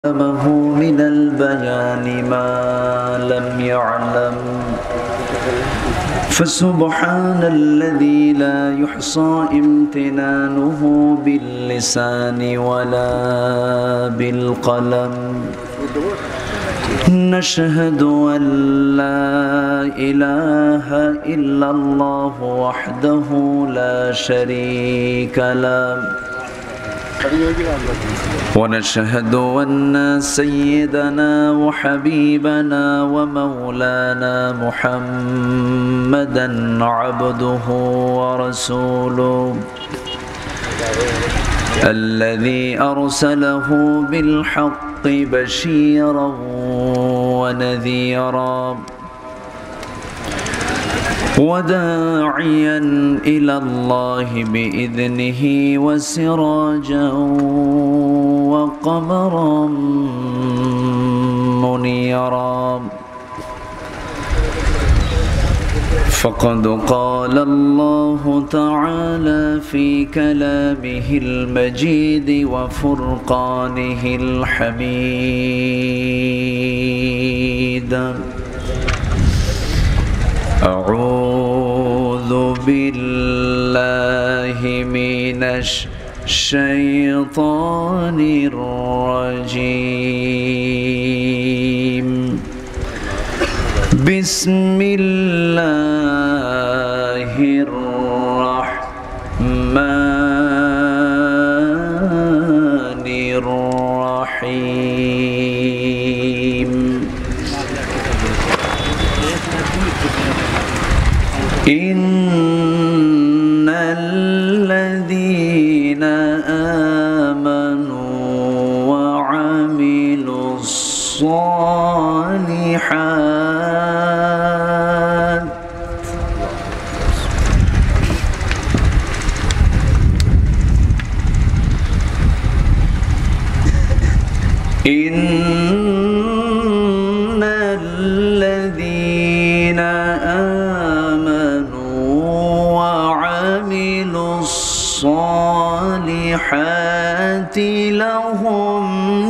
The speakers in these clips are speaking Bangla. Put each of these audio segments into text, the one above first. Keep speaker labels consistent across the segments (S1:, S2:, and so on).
S1: علمه من البيان ما لم يعلم فسبحان الذي لا يحصى امتنانه باللسان ولا بالقلم نشهد أن لا إله إلا الله وحده لا شريك له ونشهد أن سيدنا وحبيبنا ومولانا محمدا عبده ورسوله الذي أرسله بالحق بشيرا ونذيرا وداعيا إلى الله بإذنه وسراجا وقمرا منيرا فقد قال الله تعالى في كلامه المجيد وفرقانه الحميد أعوذ بالله من الشيطان الرجيم بسم الله الرحمن الرحيم إن الذين آمنوا وعملوا الصالحات إن الذين وعملوا الصالحات لهم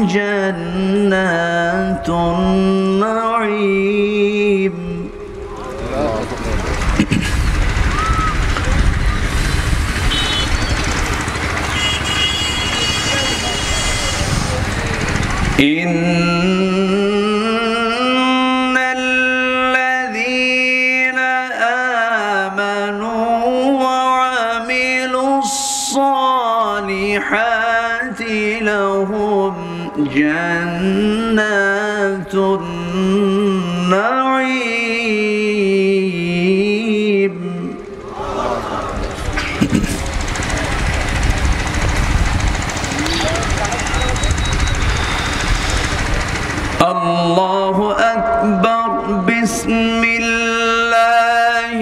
S1: جنات النعيم إن الذين آمنوا وعملوا الصالحات لهم جنات النعيم الله أكبر بسم الله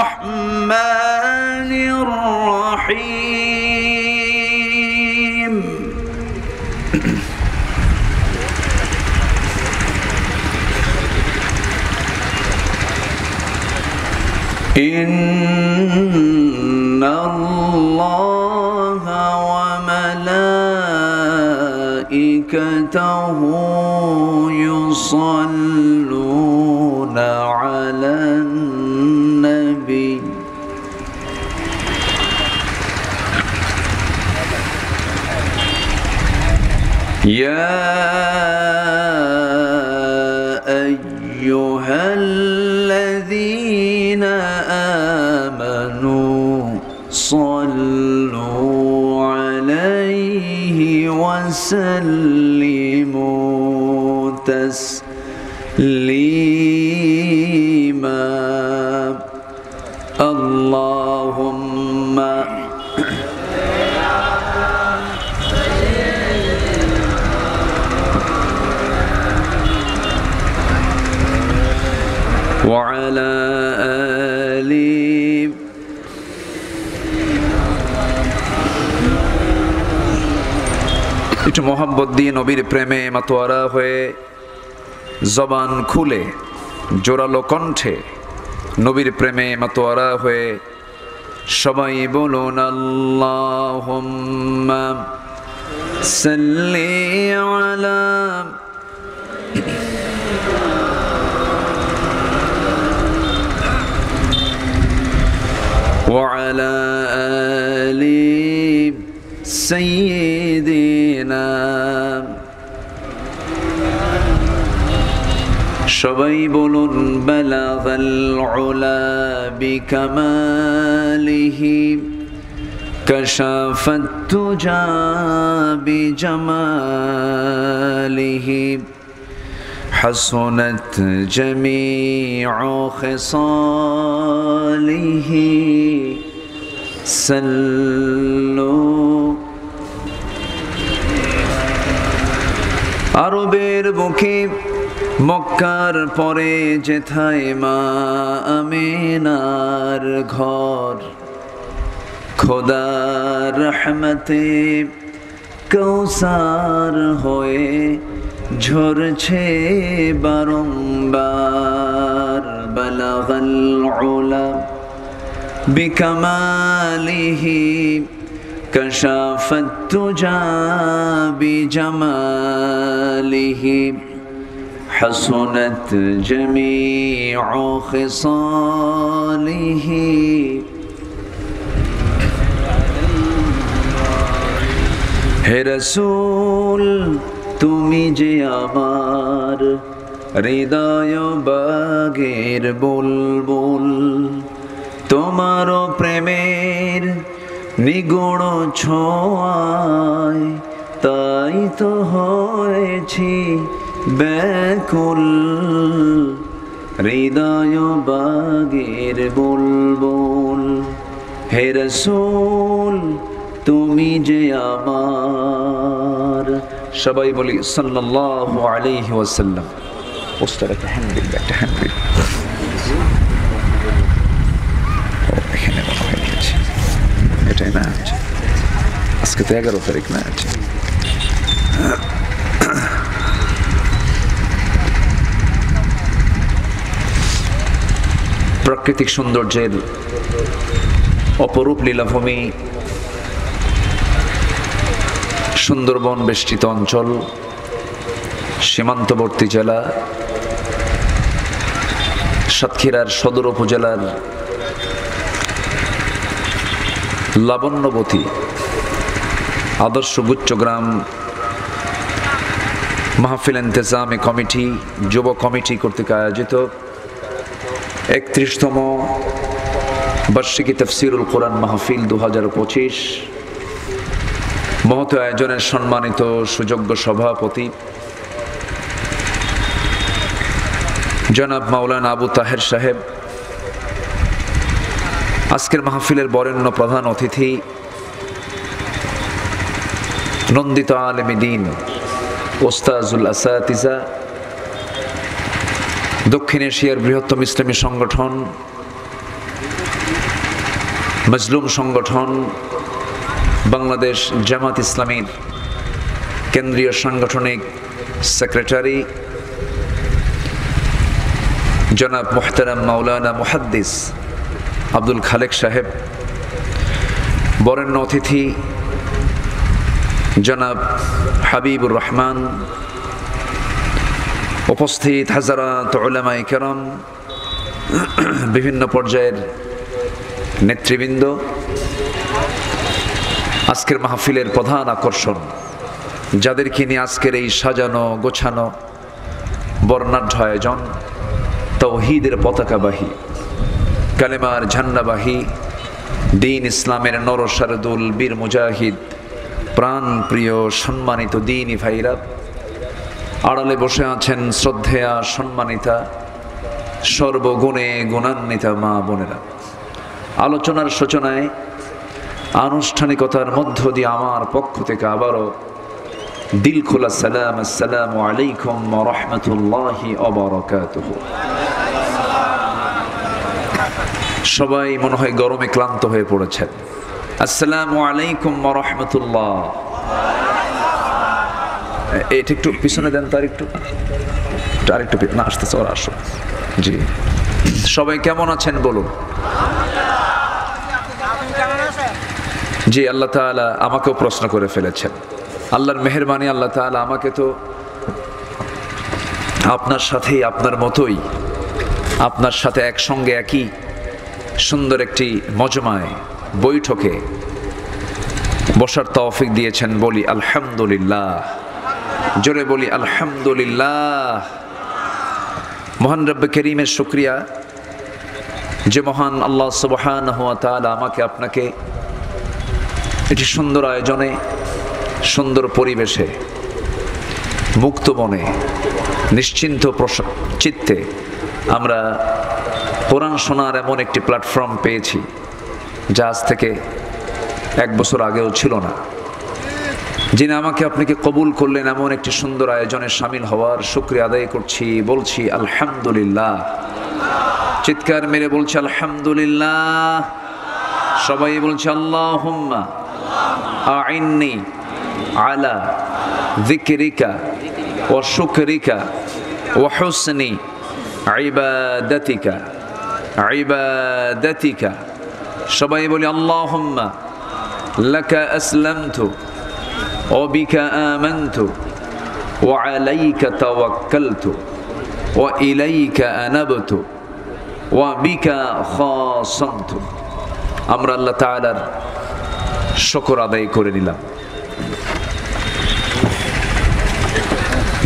S1: الرحمن الرحيم إن الله وملائكته يصلون على النبي يا أيها الذين آمنوا صلوا عليه وسلموا تسليما اللهم وعلى آله একটু মোহাম্মত দিয়ে নবীর প্রেমে মাতোয়ারা হয়ে জবান খুলে জোরালো কণ্ঠে নবীর প্রেমে মাতোয়ারা হয়ে সবাই বলুন আল্লাহুম্মা صلي على وعلى آل سيدنا সবাই বলুন বালাগাল উলা বিকামালিহি কাশাফাত তুজা বিজামালিহি হাসনাত জামিউ খিসালিহি সাল্লু। আরবের বুকে মক্কার পরে যেথায় মা আমিনার ঘর, খোদার রহমতে কৌসার হয়ে ঝরছে বারংবার। বালাগাল উলা বিকামালিহি কাশাফাত তুজা বিজামালিহি حسنت جميع خصاله হে রাসূল তুমি যে আমার হৃদয় বাগের বুলবুল, তোমার প্রেমের নিগুণ ছোঁয়ায় তাই তো হয়েছি ব্যাকুল। হৃদয় বাগের বুলবুল হে রাসূল তুমি যে আমার। সবাই বলি সাল্লাল্লাহু আলাইহি ওয়াসাল্লাম। পোস্টার একটা হ্যান্ডবিল, একটা হ্যান্ডবিল এখানে মনে হয়ে গেছে, এটাই না আজকে তো 11 তারিখ না আছে। প্রাকৃতিক সৌন্দর্যের অপরূপ লীলাভূমি সুন্দরবন বেষ্টিত অঞ্চল, সীমান্তবর্তী জেলা সাতক্ষীরার সদর উপজেলার লাবণ্যবতী আদর্শ গুচ্ছগ্রাম মাহফিল ইন্তেজামি কমিটি, যুব কমিটি কর্তৃক আয়োজিত 31তম বার্ষিকী তাফসীরুল কোরআন মাহফিল 2025 মহৎ আয়োজনের সম্মানিত সুযোগ্য সভাপতি জনাব মাওলানা আবু তাহের সাহেব, আজকের মাহফিলের বরেণ্য প্রধান অতিথি নন্দিত আলেমে দ্বীন ওস্তাজুল আসাতিজা, দক্ষিণ এশিয়ার বৃহত্তম ইসলামী সংগঠন মজলুম সংগঠন বাংলাদেশ জামাত ইসলামীর কেন্দ্রীয় সাংগঠনিক সেক্রেটারি জনাব মুহতারাম মাওলানা মুহাদ্দিস আব্দুল খালেক সাহেব, বরেণ্য অতিথি জনাব হাবিবুর রহমান, উপস্থিত হাজারাত উলামায়ে কেরাম, বিভিন্ন পর্যায়ের নেতৃবৃন্দ, আজকের মাহফিলের প্রধান আকর্ষণ যাদেরকে নিয়ে আজকের এই সাজানো গোছানো বর্ণাঢ্য আয়োজন, তাওহীদের পতাকাবাহী, কালেমার ঝান্ডাবাহী, দ্বীন ইসলামের নরসারদুল বীর মুজাহিদ, প্রাণ প্রিয় সম্মানিত দ্বীনী ভাইরা, আড়ালে বসে আছেন শ্রদ্ধেয়া সম্মানিতা সর্বগুণে গুণান্বিতা মা বোনেরা। আলোচনার সূচনায় আনুষ্ঠানিকতার মধ্য দিয়ে আমার পক্ষ থেকে আবারও দিল খোলা সালাম, আসসালামু আলাইকুম ওয়া রাহমাতুল্লাহি ওয়া বারাকাতুহু। সবাই মনে হয় গরমে ক্লান্ত হয়ে পড়েছেন। আসসালামু আলাইকুম ওয়া রাহমাতুল্লাহ। এটা একটু পিছনে দেন, তার একটু আরেকটু না আসতেছে, ওরা আসো। জি, সবাই কেমন আছেন বলুন। জি, আল্লাহ তাআলা আমাকেও প্রশ্ন করে ফেলেছেন। আল্লাহর মেহেরবানি, আল্লাহ তাআলা আমাকে তো আপনার সাথেই, আপনার মতোই, আপনার সাথে একসঙ্গে একই সুন্দর একটি মজমায় বৈঠকে বসার তৌফিক দিয়েছেন। বলি আলহামদুলিল্লাহ, জোরে বলি আলহামদুলিল্লাহ। মহান রব্বে করিমের শুকরিয়া যে মহান আল্লাহ সুবহানাহু ওয়া তাআলা আমাকে আপনাকে একটি সুন্দর আয়োজনে, সুন্দর পরিবেশে, মুক্ত মনে, নিশ্চিন্ত চিত্তে আমরা কোরআন শোনার এমন একটি প্ল্যাটফর্ম পেয়েছি যা আজ থেকে 1 বছর আগেও ছিল না। যিনি আমাকে আপনাকে কবুল করলেন এমন একটি সুন্দর আয়োজনে শামিল হওয়ার শুকরিয়া আদায় করছি, বলছি আলহামদুলিল্লাহ। চিৎকার মেরে বলছি আলহামদুলিল্লাহ। সবাই বলছে আল্লাহুম্মা আইন্নি আলা যিকরিকা ওয়া শুকরিকা ওয়া হুসনি ইবাদাতিকা ইবাদাতিকা। সবাই বলি আল্লাহুম্মা লাকা আসলামতু ওয়া বিকা আমানতু ওয়া আলাইকা তাওয়াক্কালতু ওয়া ইলাইকা আনাবতু ওয়া বিকা খাসামতু। আমরা আল্লাহ তাআলার শুকর আদায় করে নিলাম।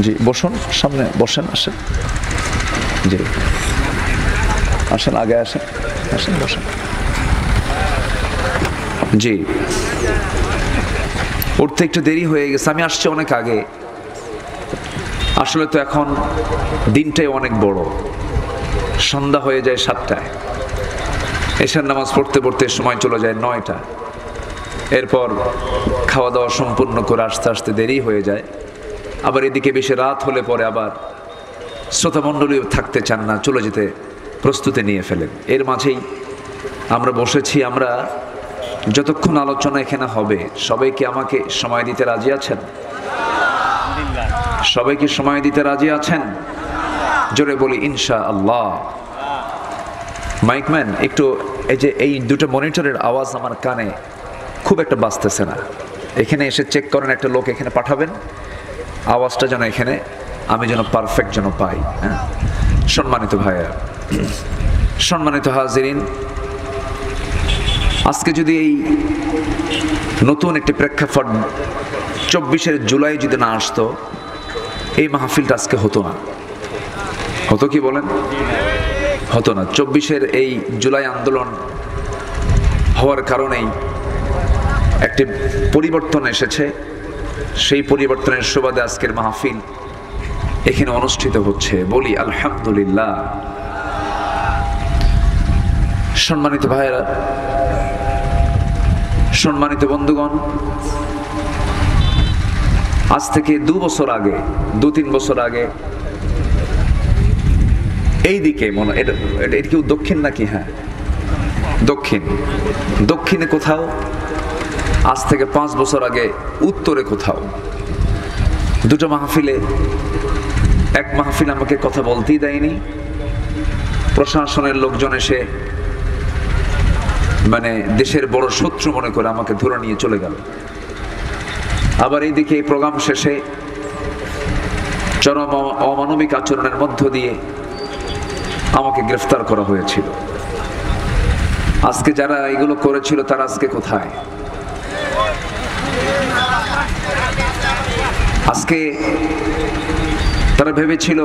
S1: জি বসুন, সামনে বসেন, আসেন। জি আসেন, আগে আসেন, আসেন বসেন। জি উঠতে একটু দেরি হয়ে গেছে, আমি আসছি অনেক আগে। আসলে তো এখন দিনটাই অনেক বড়, সন্ধ্যা হয়ে যায় 7টায়, এশার নামাজ পড়তে পড়তে সময় চলে যায় 9টা, এরপর খাওয়া দাওয়া সম্পূর্ণ করে আসতে আসতে দেরি হয়ে যায়। আবার এদিকে বেশি রাত হলে পরে আবার শ্রোতামণ্ডলীও থাকতে চান না, চলে যেতে প্রস্তুতি নিয়ে ফেলেন। এর মাঝেই আমরা বসেছি। আমরা যতক্ষণ আলোচনা এখানে হবে, সবাইকে আমাকে সময় দিতে রাজি আছেন? সবাইকে সময় দিতে রাজি আছেন? জোরে বলি ইনশাআল্লাহ। মাইকম্যান একটু এই দুটো মনিটরের আওয়াজ আমার কানে খুব একটা বাজতেছে না, এখানে এসে চেক করেন, একটা লোক এখানে পাঠাবেন, আওয়াজটা যেন এখানে আমি যেন পারফেক্ট যেন পাই। হ্যাঁ, সম্মানিত ভাইয়া, সম্মানিত হাজিরিন, আজকে যদি এই নতুন একটি প্রেক্ষাপট 24 জুলাই যদি না আসতো, এই মাহফিলটা আজকে হতো না। হতো কি বলেন? হতো না। 24 এই জুলাই আন্দোলন হওয়ার কারণেই একটি পরিবর্তন এসেছে। সেই পরিবর্তনের সুবাদে আজকের মাহফিল এখানে অনুষ্ঠিত হচ্ছে। বলি আলহামদুলিল্লাহ। সম্মানিত ভাইয়েরা, সম্মানিত বন্ধুগণ, আজ থেকে 2 বছর আগে, 2-3 বছর আগে এই দিকে এটা কি দক্ষিণ নাকি? হ্যাঁ দক্ষিণ, দক্ষিণে কোথাও, আজ থেকে 5 বছর আগে উত্তরে কোথাও, দুটো মাহফিলে, এক মাহফিল আমাকে কথা বলতেই দেয়নি, প্রশাসনের লোকজন এসে মানে দেশের বড় শত্রু মনে করে আমাকে ধরে নিয়ে চলে গেল। আবার এইদিকে এই প্রোগ্রাম শেষে চরম অমানবিক আচরণের মধ্য দিয়ে আমাকে গ্রেফতার করা হয়েছিল। আজকে যারা এগুলো করেছিল তারা আজকে কোথায়? আজকে তারা ভেবেছিল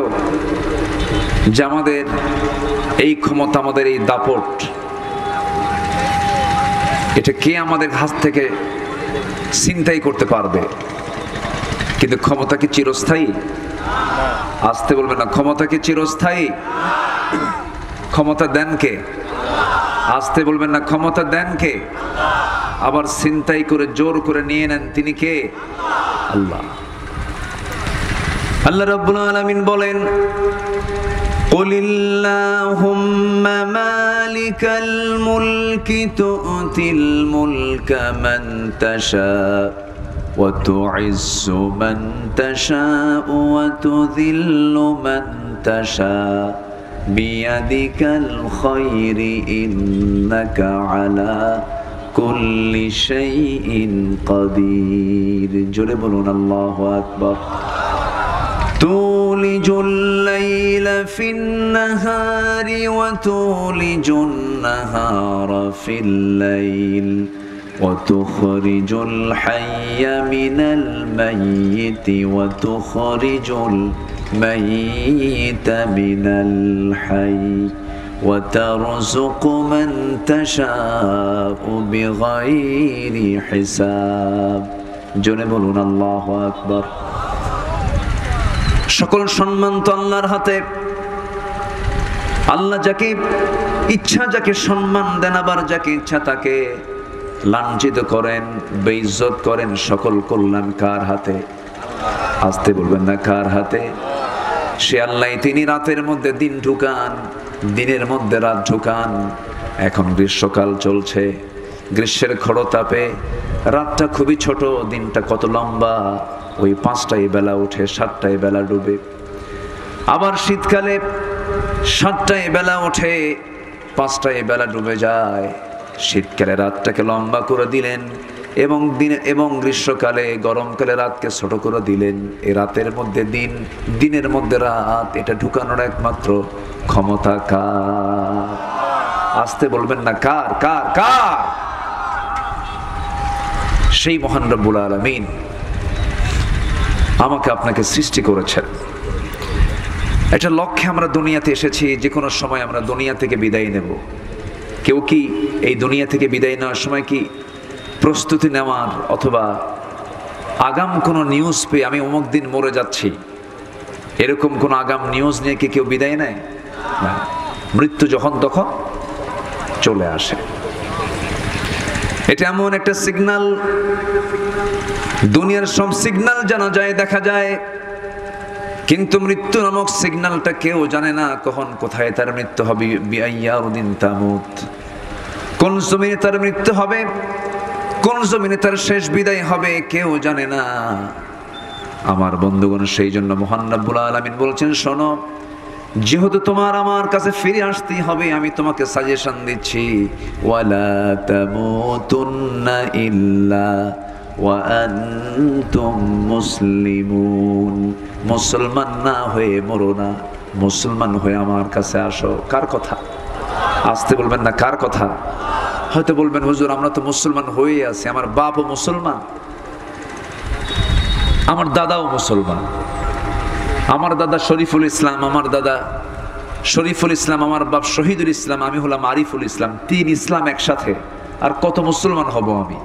S1: যে আমাদের এই ক্ষমতা, আমাদের এই দাপট, এটা কে আমাদের হাত থেকে ছিনতাই করতে পারবে। কিন্তু ক্ষমতা কি চিরস্থায়ী? আসতে বলবেন না, ক্ষমতা কি চিরস্থায়ী? ক্ষমতা দেন কে? আসতে বলবেন না, ক্ষমতা দেন কে? আবার ছিনতাই করে জোর করে নিয়ে নেন তিনি কে? আল্লাহ। আল্লাহ রাব্বুল আলামিন বলেন, কুলিল্লাহুম্মা মালিকাল মুলকি তু'তিল মুলকা মান তাশা ওয়া তু'ইজ্জু মান তাশা ওয়া তুযিল্লু মান তাশা বিয়াদিকাল খায়রি ইন্নাকা আলা কুল্লি শাইইন কাদির। জোরে বলুন আল্লাহু আকবার। তুলিজুল লাইলা ফিন নাহারি ওয়া তুলিজুন নাহারা ফিল লাইল ওয়া তুখরিজুল হাইয়া মিনাল মাইয়িতি ওয়া তুখরিজুল মাইয়িতা মিনাল হাইয়্যি ওয়া তারযুকু মান তাশাউ বিগাইরি হিসাব। জোরে বলুন আল্লাহু আকবার। সকল সম্মান তো আল্লাহর হাতে। আল্লাহ যাকে ইচ্ছা যাকে সম্মান দেন, আবার যাকে ইচ্ছা তাকে লাঞ্ছিত করেন, বেইজ্জত করেন। সকল কল্যাণ কার হাতে? আসতে বলবেন না, কার হাতে? সে আল্লাহ, তিনি রাতের মধ্যে দিন ঢুকান, দিনের মধ্যে রাত ঢুকান। এখন গ্রীষ্মকাল চলছে, গ্রীষ্মের খড়তাপে রাতটা খুবই ছোট, দিনটা কত লম্বা। ওই 5টায় বেলা উঠে 7টায় বেলা ডুবে। আবার শীতকালে 7টায় বেলা ওঠে 5টায় বেলা ডুবে যায়। শীতকালে রাতটাকে লম্বা করে দিলেন এবং গ্রীষ্মকালে গরমকালে রাতকে ছোট করে দিলেন। এই রাতের মধ্যে দিন, দিনের মধ্যে রাত, এটা ঢুকানোর একমাত্র ক্ষমতা কার? আসতে বলবেন না, কার? কার? কার? সেই মহান রব্বুল আলামিন আমাকে আপনাকে সৃষ্টি করেছেন। এটা লক্ষ্যে আমরা দুনিয়াতে এসেছি। যে কোনো সময় আমরা দুনিয়া থেকে বিদায় নেব। কেউ কি এই দুনিয়া থেকে বিদায় নেওয়ার সময় কি প্রস্তুতি নেওয়ার অথবা আগাম কোনো নিউজ পেয়ে আমি অমুক দিন মরে যাচ্ছি, এরকম কোনো আগাম নিউজ নিয়ে কি কেউ বিদায় নেয়? না, মৃত্যু যখন তখন চলে আসে। এটা এমন একটা সিগন্যাল, দুনিয়ার সব সিগন্যাল জানা যায়, দেখা যায়, কিন্তু মৃত্যু নামক সিগন্যালটা কেউ জানে না কখন কোথায় তার মৃত্যু হবে। বিআইয়াউদিন তামুত, কোন জমিনে তার মৃত্যু হবে, কোন জমিনে তার শেষ বিদায় হবে কেউ জানে না। আমার বন্ধুগণ, সেই জন্য মহান রব্বুল আলামিন বলছেন, শোনো, যেহেতু তোমার আমার কাছে ফিরে আসতেই হবে, আমি তোমাকে সাজেশন দিচ্ছি, ওয়ালা তামুতুন্না ইল্লা ওয়া আনতুম মুসলিমুন। মুসলমান না হয়ে মরো না, মুসলমান হয়ে আমার কাছে আসো। কার কথা? আসতে বলবেন না, কার কথা? হয়তো বলবেন, হুজুর আমরা তো মুসলমান হয়ে আছি, আমার বাপও মুসলমান, আমার দাদাও মুসলমান, আমার দাদা শরীফুল ইসলাম, আমার দাদা শরীফুল ইসলাম, আমার বাপ শহীদুল ইসলাম, আমি হলাম আরিফুল ইসলাম, 3 ইসলাম একসাথে, আর কত মুসলমান হব আমি?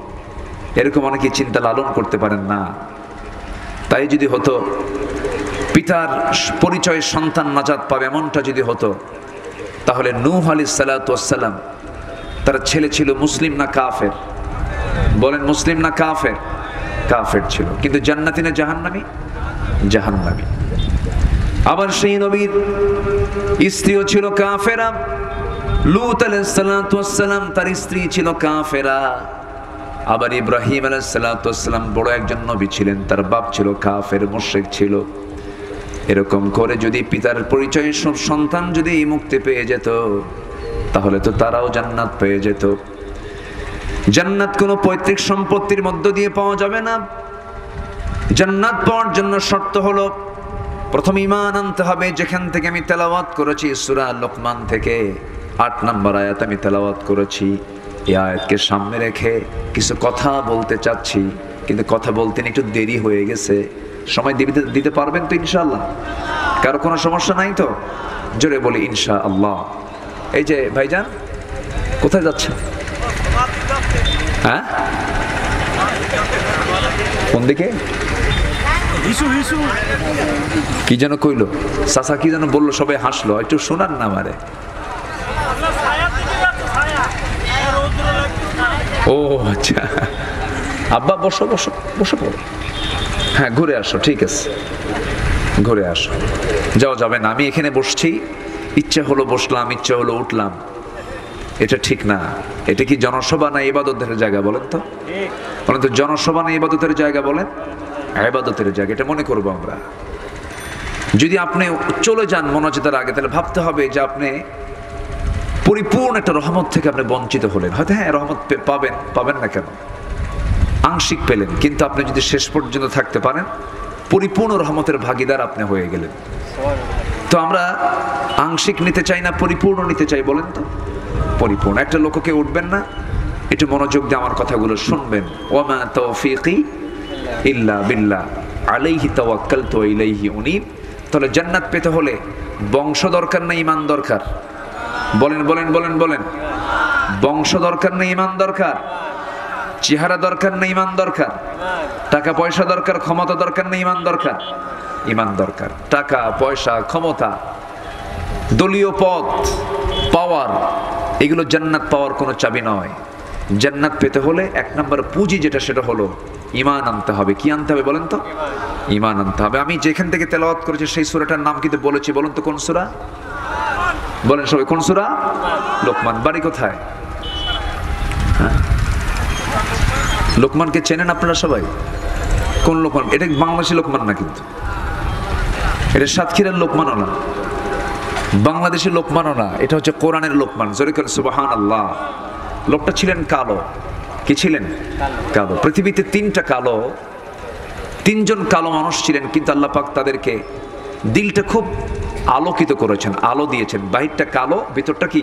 S1: এরকম অনেকে চিন্তা লালন করতে পারেন না। তাই যদি হতো, পিতার পরিচয়ে সন্তান নাজাত পাবে, এমনটা যদি হতো, তাহলে নূহ আলাইহিস সালাতু ওয়াস সালাম, তার ছেলে ছিল মুসলিম না কাফের? বলেন, মুসলিম না কাফের? কাফের ছিল, কিন্তু জান্নাতি না জাহান্নামী? জাহান্নামী। আবার সেই নবীর স্ত্রীও ছিল কাফেরা। লূত আলাইহিস সালাতু ওয়াস সালাম, তার স্ত্রী ছিল কাফেরা। আবার ইব্রাহিম আলাইহিস সালাতু ওয়াস সালাম বড় একজন নবী ছিলেন, তার বাপ ছিল কাফের, মুশরিক ছিল। এরকম করে যদি পিতার পরিচয়ে সব সন্তান যদি মুক্তি পেয়ে যেত, তাহলে তো তারাও জান্নাত পেয়ে যেত। জান্নাত কোনো পৈতৃক সম্পত্তির মধ্য দিয়ে পাওয়া যাবে না। জান্নাত পাওয়ার জন্য শর্ত হলো, প্রথম ঈমান আনতে হবে। যেখান থেকে আমি তেলাওয়াত করেছি, সূরা লোকমান থেকে 8 নম্বর আয়াত আমি তেলাওয়াত করেছি। এই আয়াতকে সামনে রেখে কিছু কথা বলতে চাচ্ছি, কিন্তু কথা বলতে একটু দেরি হয়ে গেছে। সময় দিতে পারবেন তো ইনশাআল্লাহ? কারো কোনো সমস্যা নাই তো? জোরে বলি ইনশাআল্লাহ। এই যে ভাইজান, কোথায় যাচ্ছেন? হ্যাঁ, কোন দিকে? কি যেন কইলো চাচা, কি যেন বললো, সবাই হাসলো, একটু শোনান না আমারে। ও আচ্ছা, আব্বা বসো বসো বসে পড়ো। হ্যাঁ, ঘুরে আসো, ঠিক আছে, ঘুরে আসো। যাও, যাবে না, আমি এখানে বসছি, ইচ্ছা হলো বসলাম, ইচ্ছা হলো উঠলাম, এটা ঠিক না। এটা কি জনসভা না ইবাদতের জায়গা বলেন তো? বলেন তো, জনসভা না ইবাদতের জায়গা? বলেন, ইবাদতের জায়গা। এটা মনে করবো আমরা। যদি আপনি চলে যান মোনাজাতের আগে, তাহলে ভাবতে হবে যে আপনি পরিপূর্ণ একটা রহমত থেকে আপনি বঞ্চিত হলেন। হয়তো হ্যাঁ রহমত পাবেন না কেন, আংশিক পেলেন, কিন্তু আপনি যদি শেষ পর্যন্ত থাকতে পারেন পরিপূর্ণ রহমতের ভাগীদার আপনি হয়ে গেলেন। তো আমরা আংশিক নিতে চাই না পরিপূর্ণ নিতে চাই, বলেন তো? পরিপূর্ণ। একটা লোককে উঠবেন না, একটু মনোযোগ দিয়ে আমার কথাগুলো শুনবেন। ওয়ামা তাওফীকি ইল্লা বিল্লাহ আলাইহি তাওয়াক্কালতু ওয়া ইলাইহি উনীব। তাহলে জান্নাত পেতে হলে বংশ দরকার না ঈমান দরকার? বলেন বলেন বলেন বলেন। বংশ দরকার না ঈমান দরকার? চেহারা দরকার না ঈমান দরকার? টাকা পয়সা দরকার, ক্ষমতা দরকার না ঈমান দরকার? ঈমান দরকার। টাকা পয়সা ক্ষমতা দলীয় পদ পাওয়ার এগুলো জান্নাত পাওয়ার কোনো চাবি নয়। জান্নাত পেতে হলে এক নম্বর পুঁজি যেটা সেটা হলো ঈমান আনতে হবে। কি আনতে হবে বলেন তো? ঈমান আনতে হবে। আমি যেখান থেকে তেলাওয়াত করেছি সেই সূরাটার নাম কিন্তু বলেছি, বলুন তো কোন সূরা? বলেন সবাই কোন সূরা? লোকমান। বাড়ি কোথায়? লোকমানকে চেনেন আপনারা সবাই? কোন লোকমান? এটা বাংলাদেশি লোকমান না, কিন্তু এটা সাতক্ষীরার লোকমানও না, বাংলাদেশি লোকমানও না, এটা হচ্ছে কোরআনের লোকমান। জোরে করে সুবহানাল্লাহ। লোকটা ছিলেন কালো। কি ছিলেন? কালো। পৃথিবীতে তিনজন কালো মানুষ ছিলেন, কিন্তু আল্লাহ পাক তাদেরকে দিলটা খুব আলোকিত করেছেন, আলো দিয়েছেন। বাহিরটা কালো, ভিতরটা কি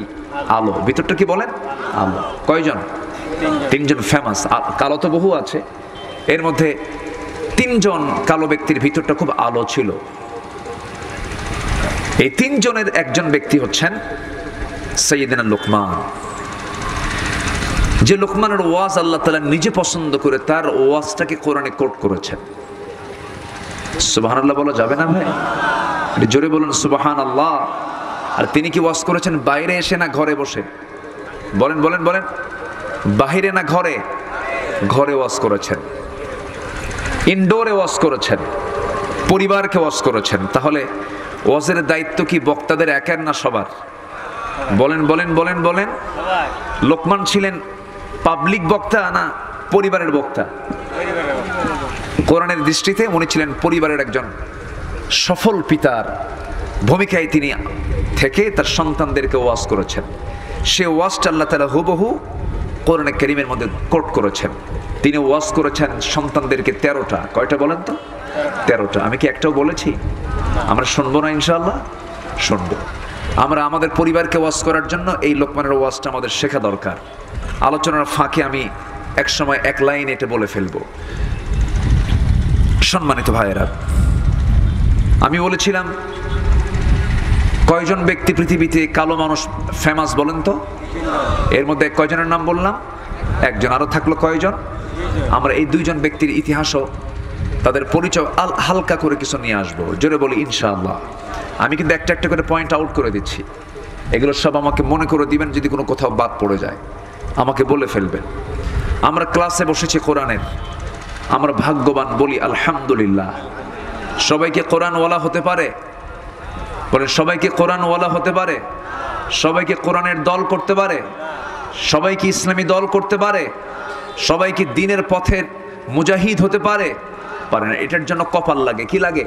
S1: আলো। ভিতরটা কি বলেন? আলো। কয়জন? তিনজন ফেমাস। কালো তো বহু আছে, এর মধ্যে তিনজন কালো ব্যক্তির ভিতরটা খুব আলো ছিল। এই তিনজনের একজন ব্যক্তি হচ্ছেন সাইয়েদনা লোকমান, যে লোকমানের ওয়াজ আল্লাহ তাআলা নিজে পছন্দ করে তার ওয়াজটাকে কোরআনে কোট করেছেন। সুবহানাল্লাহ বলা যাবে না ভাই? জোরে বলুন সুবহানাল্লাহ। আর তিনি কি ওয়াজ করেছেন বাইরে এসে না ঘরে বসে? বলেন বলেন বলেন। বাহিরে না ঘরে? ঘরে ওয়াজ করেছেন, ইনডোরে ওয়াজ করেছেন, পরিবারকে ওয়াজ করেছেন। তাহলে ওয়াজের দায়িত্ব কি বক্তাদের একার না সবার? বলেন বলেন বলেন বলেন। লোকমান ছিলেন পাবলিক বক্তা না পরিবারের বক্তা? কোরআনের দৃষ্টিতে উনি ছিলেন পরিবারের একজন সফল পিতার ভূমিকায় তিনি থেকে তার সন্তানদেরকে ওয়াজ করেছেন। সে ওয়াজটা আল্লাহ তাআলা হুবহু কোরআনে কারীমের মধ্যে কোট করেছেন। তিনি ওয়াজ করেছেন সন্তানদেরকে 13টা। কয়টা বলেন তো? 13টা। আমি কি একটাও বলেছি? আমরা শুনবো না ইনশাআল্লাহ? শুনবো। আমরা আমাদের পরিবারকে ওয়াজ করার জন্য এই লোকমানের ওয়াজটা আমাদের শেখা দরকার। আলোচনার ফাঁকে আমি এক সময় এক লাইন এটা বলে ফেলবো। সম্মানিত ভাইয়েরা, আমি বলেছিলাম কয়জন ব্যক্তি পৃথিবীতে কালো মানুষ ফেমাস বলেন তো? এর মধ্যে কয়জনের নাম বললাম? একজন। আরো থাকলো কয়জন? আমরা এই দুইজন ব্যক্তির ইতিহাসও তাদের পরিচয় হালকা করে কিছু নিয়ে আসবো। জোরে বলি ইনশাআল্লাহ। আমি কিন্তু একটা একটা করে পয়েন্ট আউট করে দিচ্ছি, এগুলো সব আমাকে মনে করে দিবেন। যদি কোনো কোথাও বাদ পড়ে যায় আমাকে বলে ফেলবেন। আমরা ক্লাসে বসেছি কোরআনের, আমরা ভাগ্যবান বলি আলহামদুলিল্লাহ। সবাইকে কোরআনওয়ালা হতে পারে? বলেন সবাইকে কোরআনওয়ালা হতে পারে? সবাইকে কোরআনের দল করতে পারে? সবাইকে ইসলামী দল করতে পারে? সবাইকে দ্বীনের পথের মুজাহিদ হতে পারে? পারে না। এটার জন্য কপাল লাগে। কি লাগে?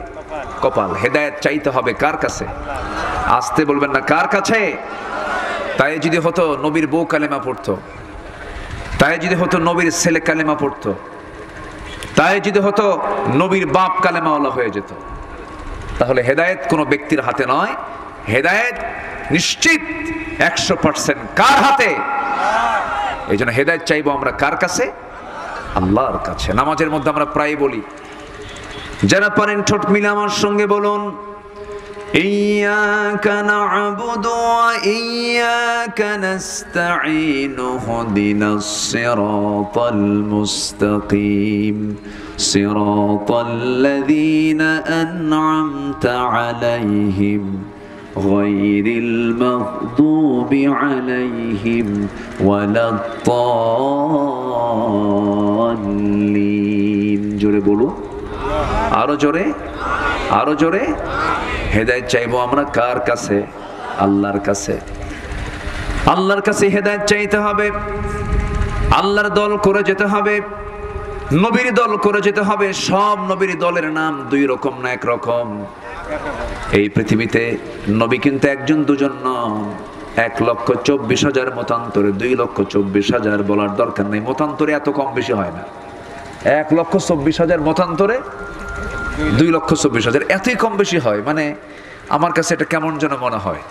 S1: কপাল। হেদায়েত চাইতে হবে কার কাছে? আসতে বলবেন না, কার কাছে? তাই যদি হতো নবীর বউ কালেমা পড়তো, তাই যদি হতো নবীর ছেলে কালেমা পড়তো, তাই যদি হতো নবীর বাপ কালেমাওয়ালা হয়ে যেত, তাহলে হেদায়েত কোনো ব্যক্তির হাতে নয়। হেদায়েত নিশ্চিত 100% কার হাতে? এই জন্য হেদায়েত চাইবো আমরা কার কাছে? আল্লাহর কাছে। নামাজের মধ্যে আমরা প্রায় বলি, যারা পারেন ঠোঁট মিলে আমার সঙ্গে বলুন, ইয়্যাকা না'বুদু ওয়া ইয়্যাকা নাস্তাঈন ইহদিনাস সিরাতাল মুস্তাকিম সিরাতাল লাযীনা আন'আমতা আলাইহিম গায়রিল মাগদুবি আলাইহিম ওয়ালাদ-দাল্লিন। জোরে বলুন, আরো জোরে, আরো জোরে। হেদায়েত চাইবো আমরা কার কাছে? আল্লাহর কাছে। আল্লাহর কাছে হেদায়েত চাইতে হবে। আল্লাহর দল করে যেতে হবে, নবীর দল করে যেতে হবে। সব নবীর দলের নাম দুই রকম না এক রকম। এই পৃথিবীতে নবী কিন্তু একজন দুজন নন, 1,24,000 মতান্তরে 2,24,000 বলার দরকার নেই, মতান্তরে এত কম বেশি হয় না। 1,24,000 মতান্তরে 2,24,000 এতই কম বেশি হয়, মানে আমার কাছে এটা কেমন যেন মনে হয়।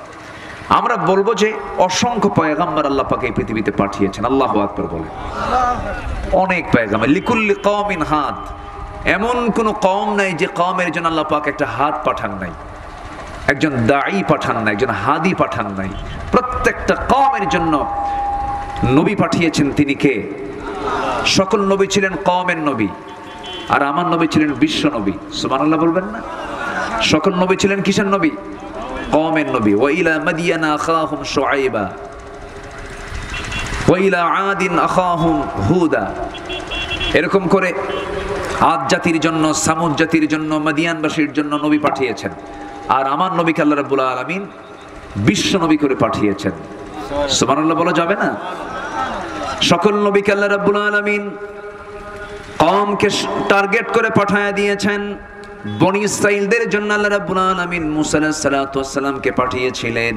S1: আমরা বলবো যে অসংখ্য পয়গাম্বর আল্লাহ পাক এই পৃথিবীতে পাঠিয়েছেন। আল্লাহু আকবার বলে। অনেক পয়গাম্বর, লিকুল্লি কওমিন হাদ, এমন কোন কওম নাই যে কওমের জন্য আল্লাহ পাক একটা হাত পাঠান নাই, একজন দাঈ পাঠান নাই, একজন হাদি পাঠান নাই। প্রত্যেকটা কওমের জন্য নবী পাঠিয়েছেন। তিনি কে? সকল নবী ছিলেন কওমের নবী, আর আমার নবী ছিলেন বিশ্ব নবী। সুবহানাল্লাহ বলবেন না? সকল নবী ছিলেন কিসের নবী? কওমের নবী। ওয়া ইলা মাদিয়ানা আখাহুম শুআইবা ওয়া ইলা আদিন আখাহুম হুদা। এরকম করে আদ জাতির জন্য, সামুদ জাতির জন্য, মাদিয়ানবাসীর জন্য নবী পাঠিয়েছেন। আর আমার নবীকে আল্লাহ রাব্বুল আলামিন বিশ্ব নবী করে পাঠিয়েছেন। সুবহানাল্লাহ বলা যাবে না? সকল নবীকে আল্লাহ রাব্বুল আলামিন কওমকে টার্গেট করে পাঠিয়ে দিয়েছেন। বনি ইসরাঈলদের জন্য আল্লাহ রাব্বুল আলামিন মুসা আলাইহিস সালাতু ওয়াস সালামকে পাঠিয়েছিলেন।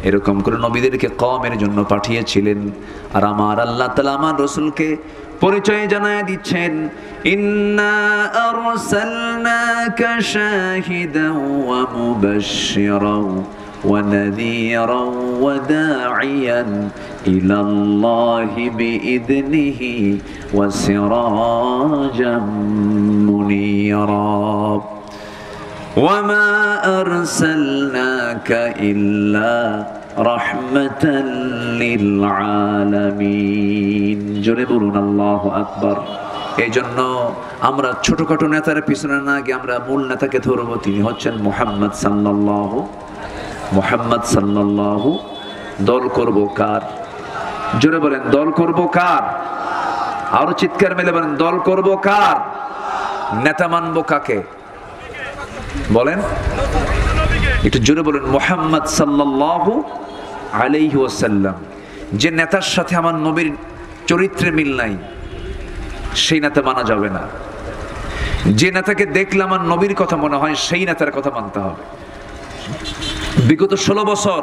S1: এরকম করে নবীদেরকে কওমের জন্য পাঠিয়েছিলেন। আর আমার আল্লাহ তাআলা আমার রাসূলকে পরিচয় জানায় দিচ্ছেন, ইন্না আরসালনাকা শাহিদান ওয়া মুবাশশিরান ওয়া নাযীরান ওয়া দাঈয়ান ইলাল্লাহি বিইذনিহি ওয়া সিরাজাম মুনীরা ওয়া মা আরসালনাকা ইল্লা রাহমাতাল লিল আলামিন। জোরে বলুন আল্লাহু আকবার। এই জন্য আমরা ছোটখাটো নেতার পিছনে না গিয়ে আমরা মূল নেতাকে ধরবো। তিনি হচ্ছেন মুহাম্মদ সাল্লাল্লাহু। দল করব কার? জোরে বলেন, দল করব কার? আরো চিৎকার মেলে বলেন, দল করব কার? নেতা মানবো কাকে? বলেন একটু জোরে বলেন, মুহাম্মদ সাল্লাল্লাহু আলাইহি ওয়াসাল্লাম। যে নেতার সাথে আমার নবীর চরিত্রে মিল নাই, সেই নেতা মানা যাবে না। যে নেতাকে দেখলে আমার নবীর কথা মনে হয়, সেই নেতার কথা মানতে হবে। বিগত 16 বছর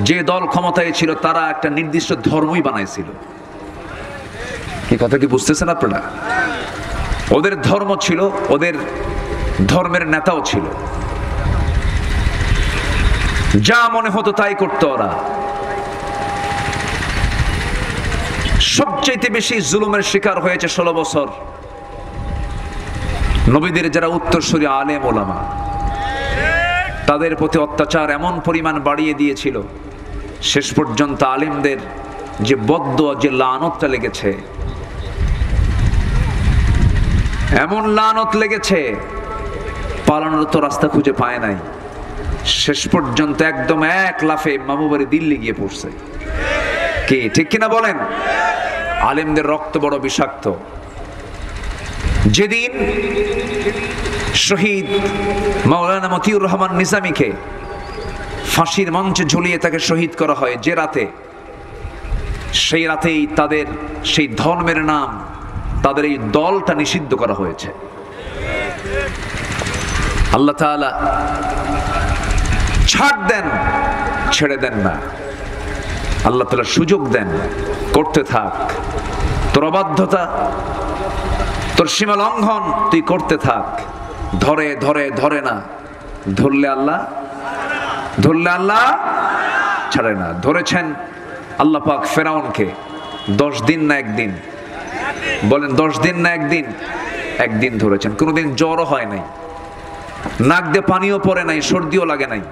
S1: যে দল ক্ষমতায় ছিল, তারা একটা নির্দিষ্ট ধর্মই বানাইছিল। এই কথা কি বুঝতেছেন আপনারা? ওদের ধর্ম ছিল, ওদের ধর্মের নেতাও ছিল, যা মনে হতো তাই করতো ওরা। সবচেয়ে বেশি জুলুমের শিকার হয়েছে 16 বছর নবীদের যারা উত্তরসূরি আলেম ওলামা। তাদের প্রতি অত্যাচার এমন পরিমাণ বাড়িয়ে দিয়েছিল, শেষ পর্যন্ত আলেমদের যে বদদুয়া, যে লানতটা লেগেছে, এমন লানত লেগেছে, পালানোর তো রাস্তা খুঁজে পায় নাই। শেষ পর্যন্ত একদম এক লাফে মামুবাড়ি দিল্লি গিয়ে পড়ছে। কি ঠিক কিনা বলেন? আলেমদের রক্ত বড় বিষাক্ত। যেদিন শহীদ মাওলানা মতিউর রহমান নিজামীকে ফাঁসির মঞ্চে ঝুলিয়ে তাকে শহীদ করা হয়, যে রাতে, সেই রাতেই তাদের সেই ধর্মের নাম, তাদের এই দলটা নিষিদ্ধ করা হয়েছে। আল্লাহ তাআলা ছাড় দেন, ছেড়ে দেন না। আল্লাহ তাআলা সুযোগ দেন, করতে থাক। তোর অবাধ্যতা, তোর সীমা লঙ্ঘন তুই করতে থাক। ধরে ধরে ধরে না, ধরলে আল্লাহ ছাড়ে না। ধরেছেন আল্লাহ পাক ফেরাউনকে 10 দিন না একদিন? বলেন 10 দিন না একদিন? একদিন ধরেছেন। কোনোদিন জ্বরও হয় নাই, নাক দিয়ে পানিও পড়ে নাই, সর্দিও লাগে নাই।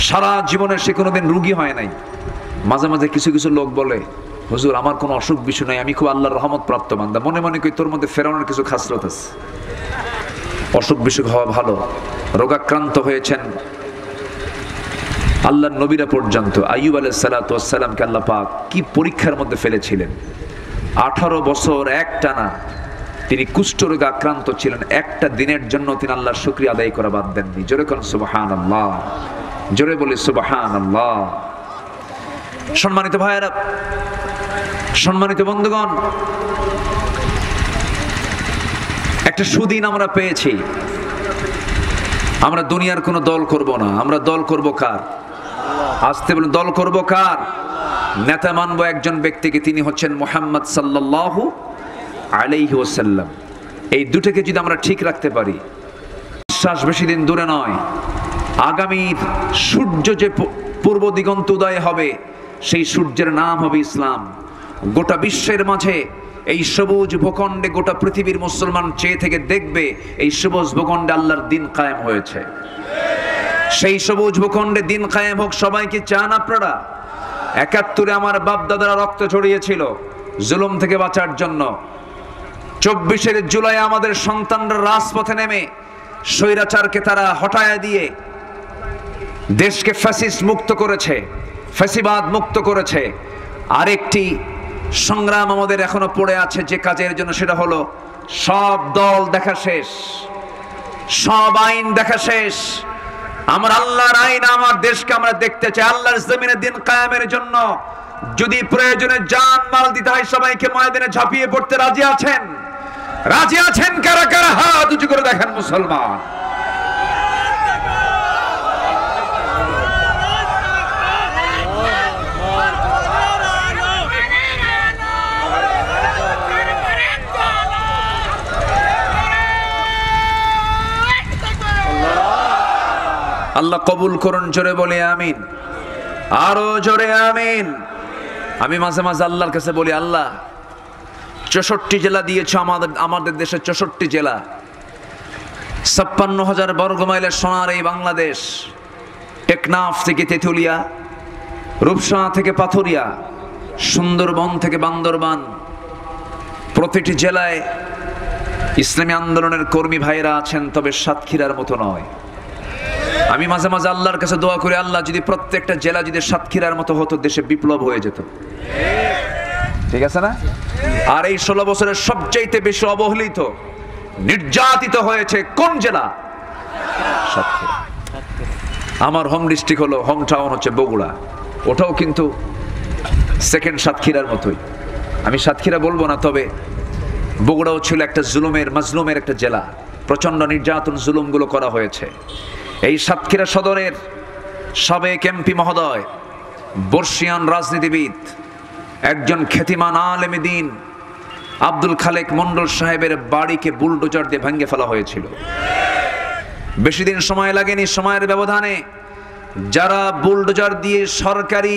S1: সারা জীবনে সে কোনোদিন রুগী হয় নাই। মাঝে মাঝে কিছু কিছু লোক বলে, হুজুর আমার কোনো অসুখ বিসুখ নাই, আমি খুব আল্লাহর রহমত প্রাপ্ত বান্দা। মনে মনে কই তোর মধ্যে ফেরাউনের কিছু খাসলত আছে। অসুখ বিসুখ হওয়া ভালো। রোগাক্রান্ত হয়েছেন আল্লাহর নবীরা পর্যন্ত। আইয়ুব আলাইহিস সালাতু ওয়াস সালামকে আল্লাহ পাক কি পরীক্ষার মধ্যে ফেলেছিলেন। 18 বছর একটানা তিনি কুষ্ঠরোগে আক্রান্ত ছিলেন। একটা দিনের জন্য তিনি আল্লাহর শুকরিয়া আদায় করা বাদ দেননি। জোরে কোন সুবহানাল্লাহ, জোরে বলি সুবহানাল্লাহ। সম্মানিত ভাইয়েরা, সম্মানিত বন্ধুগণ, একটা সুদিন আমরা পেয়েছি। আমরা দুনিয়ার কোনো দল করব না, আমরা দল করব কার? আসতে বলুন, দল করব কার? নেতা মানবো একজন ব্যক্তিকে, তিনি হচ্ছেন মুহাম্মদ সাল্লাল্লাহু আলাইহি ওয়াসাল্লাম। এই দুটোকে যদি আমরা ঠিক রাখতে পারি, বিশ্বাস বেশি দিন দূরে নয়, আগামীর সূর্য যে পূর্ব দিগন্ত উদয় হবে, সেই সূর্যের নাম হবে ইসলাম। গোটা বিশ্বের মাঝে এই সবুজ ভূখণ্ডে গোটা পৃথিবীর মুসলমান চেয়ে থেকে দেখবে এই সবুজ ভূখণ্ডে আল্লাহর দিন কায়েম হয়েছে। সেই সবুজ ভূখণ্ডে দিন কায়েম হোক, সবাইকে চান আপনারা? ৭১ আমার বাপ দাদারা রক্ত ঝরিয়েছিল জুলুম থেকে বাঁচার জন্য। ২৪ জুলাই আমাদের সন্তানরা রাজপথে নেমে স্বৈরাচারকে তারা হটায়া দিয়ে দেশকে ফ্যাসিস্ট মুক্ত করেছে, ফ্যাসিবাদ মুক্ত করেছে। আরেকটি সংগ্রাম আমাদের এখনো পড়ে আছে যে কাজের জন্য, সেটা হলো সব দল দেখা শেষ, সব আইন দেখা শেষ। আমরা আল্লাহর আইন, আমার দেশকে আমরা দেখতে চাই আল্লাহর জমিনে দিন কায়েমের জন্য। যদি প্রয়োজনে জান মাল দিতে হয়, সবাইকে ময়দানে ঝাঁপিয়ে পড়তে রাজি আছেন? রাজি আছেন কারা কারা? হাত উঁচু করে দেখেন মুসলমান। আল্লাহ কবুল করুন, জোরে বলে আমিন, আরো জোরে আমিন। আমি মাঝে মাঝে আল্লাহর কাছে বলি, আল্লাহ ৬৪ জেলা দিয়েছ আমাদের দেশে, ৬৪ জেলা, ৫৬,০০০ বর্গ মাইলের সোনার এই বাংলাদেশ। টেকনাফ থেকে তেঁতুলিয়া, রূপসা থেকে পাথুরিয়া, সুন্দরবন থেকে বান্দরবান, প্রতিটি জেলায় ইসলামী আন্দোলনের কর্মী ভাইরা আছেন, তবে সাতক্ষীরার মতো নয়। আমি মাঝে মাঝে আল্লাহর কাছে দোয়া করি, আল্লাহ যদি প্রত্যেকটা জেলা যদি সাতক্ষীরার মতো হতো, দেশে বিপ্লব হয়ে যেত। ঠিক আছে না? আর এই ১৬ বছরের সবচাইতে বেশি অবহেলিত, নির্যাতিত হয়েছে কোন জেলা? সাতক্ষীরা। আমার হোম ডিস্ট্রিক্ট হলো, হোম টাউন হচ্ছে বগুড়া, ওটাও কিন্তু সেকেন্ড সাতক্ষীরার মতোই। আমি সাতক্ষীরা বলবো না, তবে বগুড়াও ছিল একটা মাজলুমের একটা জেলা। প্রচন্ড নির্যাতন জুলুমগুলো করা হয়েছে। এই সাতক্ষীরা সদরের সাবেক এমপি মহোদয়, বর্ষিয়ান রাজনীতিবিদ, একজন খ্যাতিমান আলেমে দ্বীন আব্দুল খালেক মন্ডল সাহেবের বাড়িকে বুলডোজার দিয়ে ভেঙে ফেলা হয়েছিল। বেশি দিন সময় লাগেনি, সময়ের ব্যবধানে যারা বুলডোজার দিয়ে, সরকারি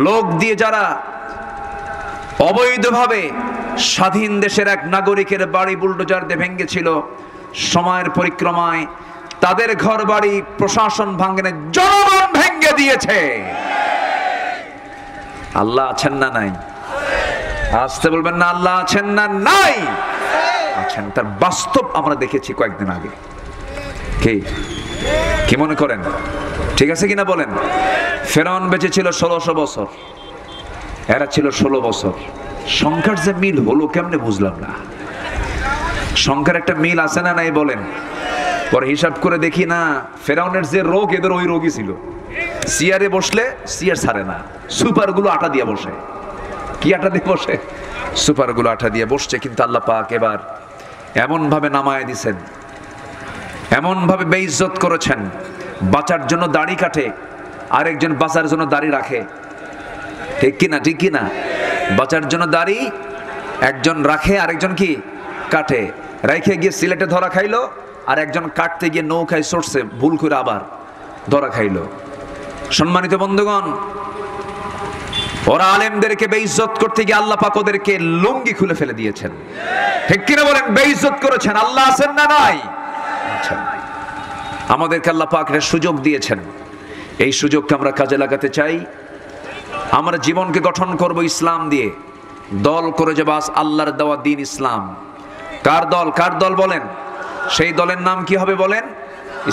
S1: লোক দিয়ে যারা অবৈধভাবে স্বাধীন দেশের এক নাগরিকের বাড়ি বুলডোজার দিয়ে ভেঙেছিল, সময়ের পরিক্রমায় তাদের ঘর বাড়ি প্রশাসন ভাঙেনি, জনগণ ভেঙে দিয়েছে। আল্লাহ আছেন না নাই? আসতে বলবেন না, আল্লাহ আছেন না নাই? আছেন। তার বাস্তব আমরা দেখেছি কয়েকদিন আগে। কি মনে করেন? ঠিক আছে কিনা বলেন? ফেরাউন বেঁচে ছিল ১৬০০ বছর, এরা ছিল ১৬ বছর। সংখ্যার যে মিল হলো কেমনে বুঝলাম না। সংখ্যার একটা মিল আছে না নাই বলেন? পরে হিসাব করে দেখি, না, ফেরাউনের যে রোগ, এদের ওই রোগই ছিল। চেয়ারে বসলে চেয়ার ছাড়ে না, সুপারগুলো আটা দিয়ে বসে। কি আটা দিয়ে বসে? সুপারগুলো আটা দিয়ে বসছে। কিন্তু আল্লাহ পাক এবার এমন ভাবে নামায় দিছেন, এমন ভাবে বেইজ্জত করেছেন, বাঁচার জন্য দাড়ি কাটে, আরেকজন বাঁচার জন্য দাড়ি রাখে। ঠিক কিনা? ঠিক কিনা? বাঁচার জন্য দাড়ি একজন রাখে, আরেকজন কি কাটে। রেখে গিয়ে সিলেটে ধরা খাইলো, আর একজন কাটতে গিয়ে নৌকায় চড়ছে, ভুল করে আবার ধরা খাইলো। সম্মানিত বন্ধুগণ, ওরা আলেমদেরকে বেইজ্জত করতে গিয়ে আল্লাহ পাক ওদেরকে লুঙ্গি খুলে ফেলে দিয়েছেন। ঠিক কিনা বলেন? বেইজ্জত করেছেন। আল্লাহ আছেন না নাই? আচ্ছা, আমাদেরকে আল্লাহ পাক একটা সুযোগ দিয়েছেন। এই সুযোগকে আমরা কাজে লাগাতে চাই। আমরা জীবনকে গঠন করব ইসলাম দিয়ে, দল করে যে বাস আল্লাহর দেওয়া দিন ইসলাম। কার দল? কার দল বলেন? সেই দলের নাম কি হবে বলেন?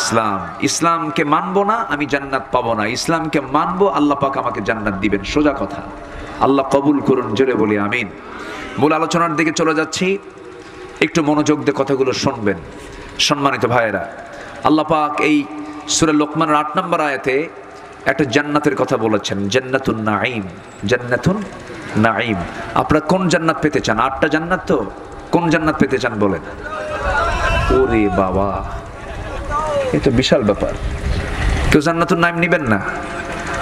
S1: ইসলাম। ইসলামকে মানবো না, আমি জান্নাত পাবো না। ইসলামকে মানবো, আল্লাহ পাক আমাকে জান্নাত দিবেন। সোজা কথা। আল্লাহ কবুল করুন, জোরে বলি আমিন। মূল আলোচনার দিকে চলে যাচ্ছি, একটু মনোযোগ দিয়ে কথাগুলো শুনবেন। সম্মানিত ভাইয়েরা, আল্লাহ পাক এই সূরা লোকমানের ৮ নম্বর আয়াতে একটা জান্নাতের কথা বলেছেন, জান্নাতুন নাঈম। জান্নাতুন নাঈম। আপনারা কোন জান্নাত পেতে চান? ৮টা জান্নাত তো, কোন জান্নাত পেতে চান বলেন? ওরে বাবা, এ তো বিশাল ব্যাপার। কেউ জান্নাতুন নাঈম নিবেন না?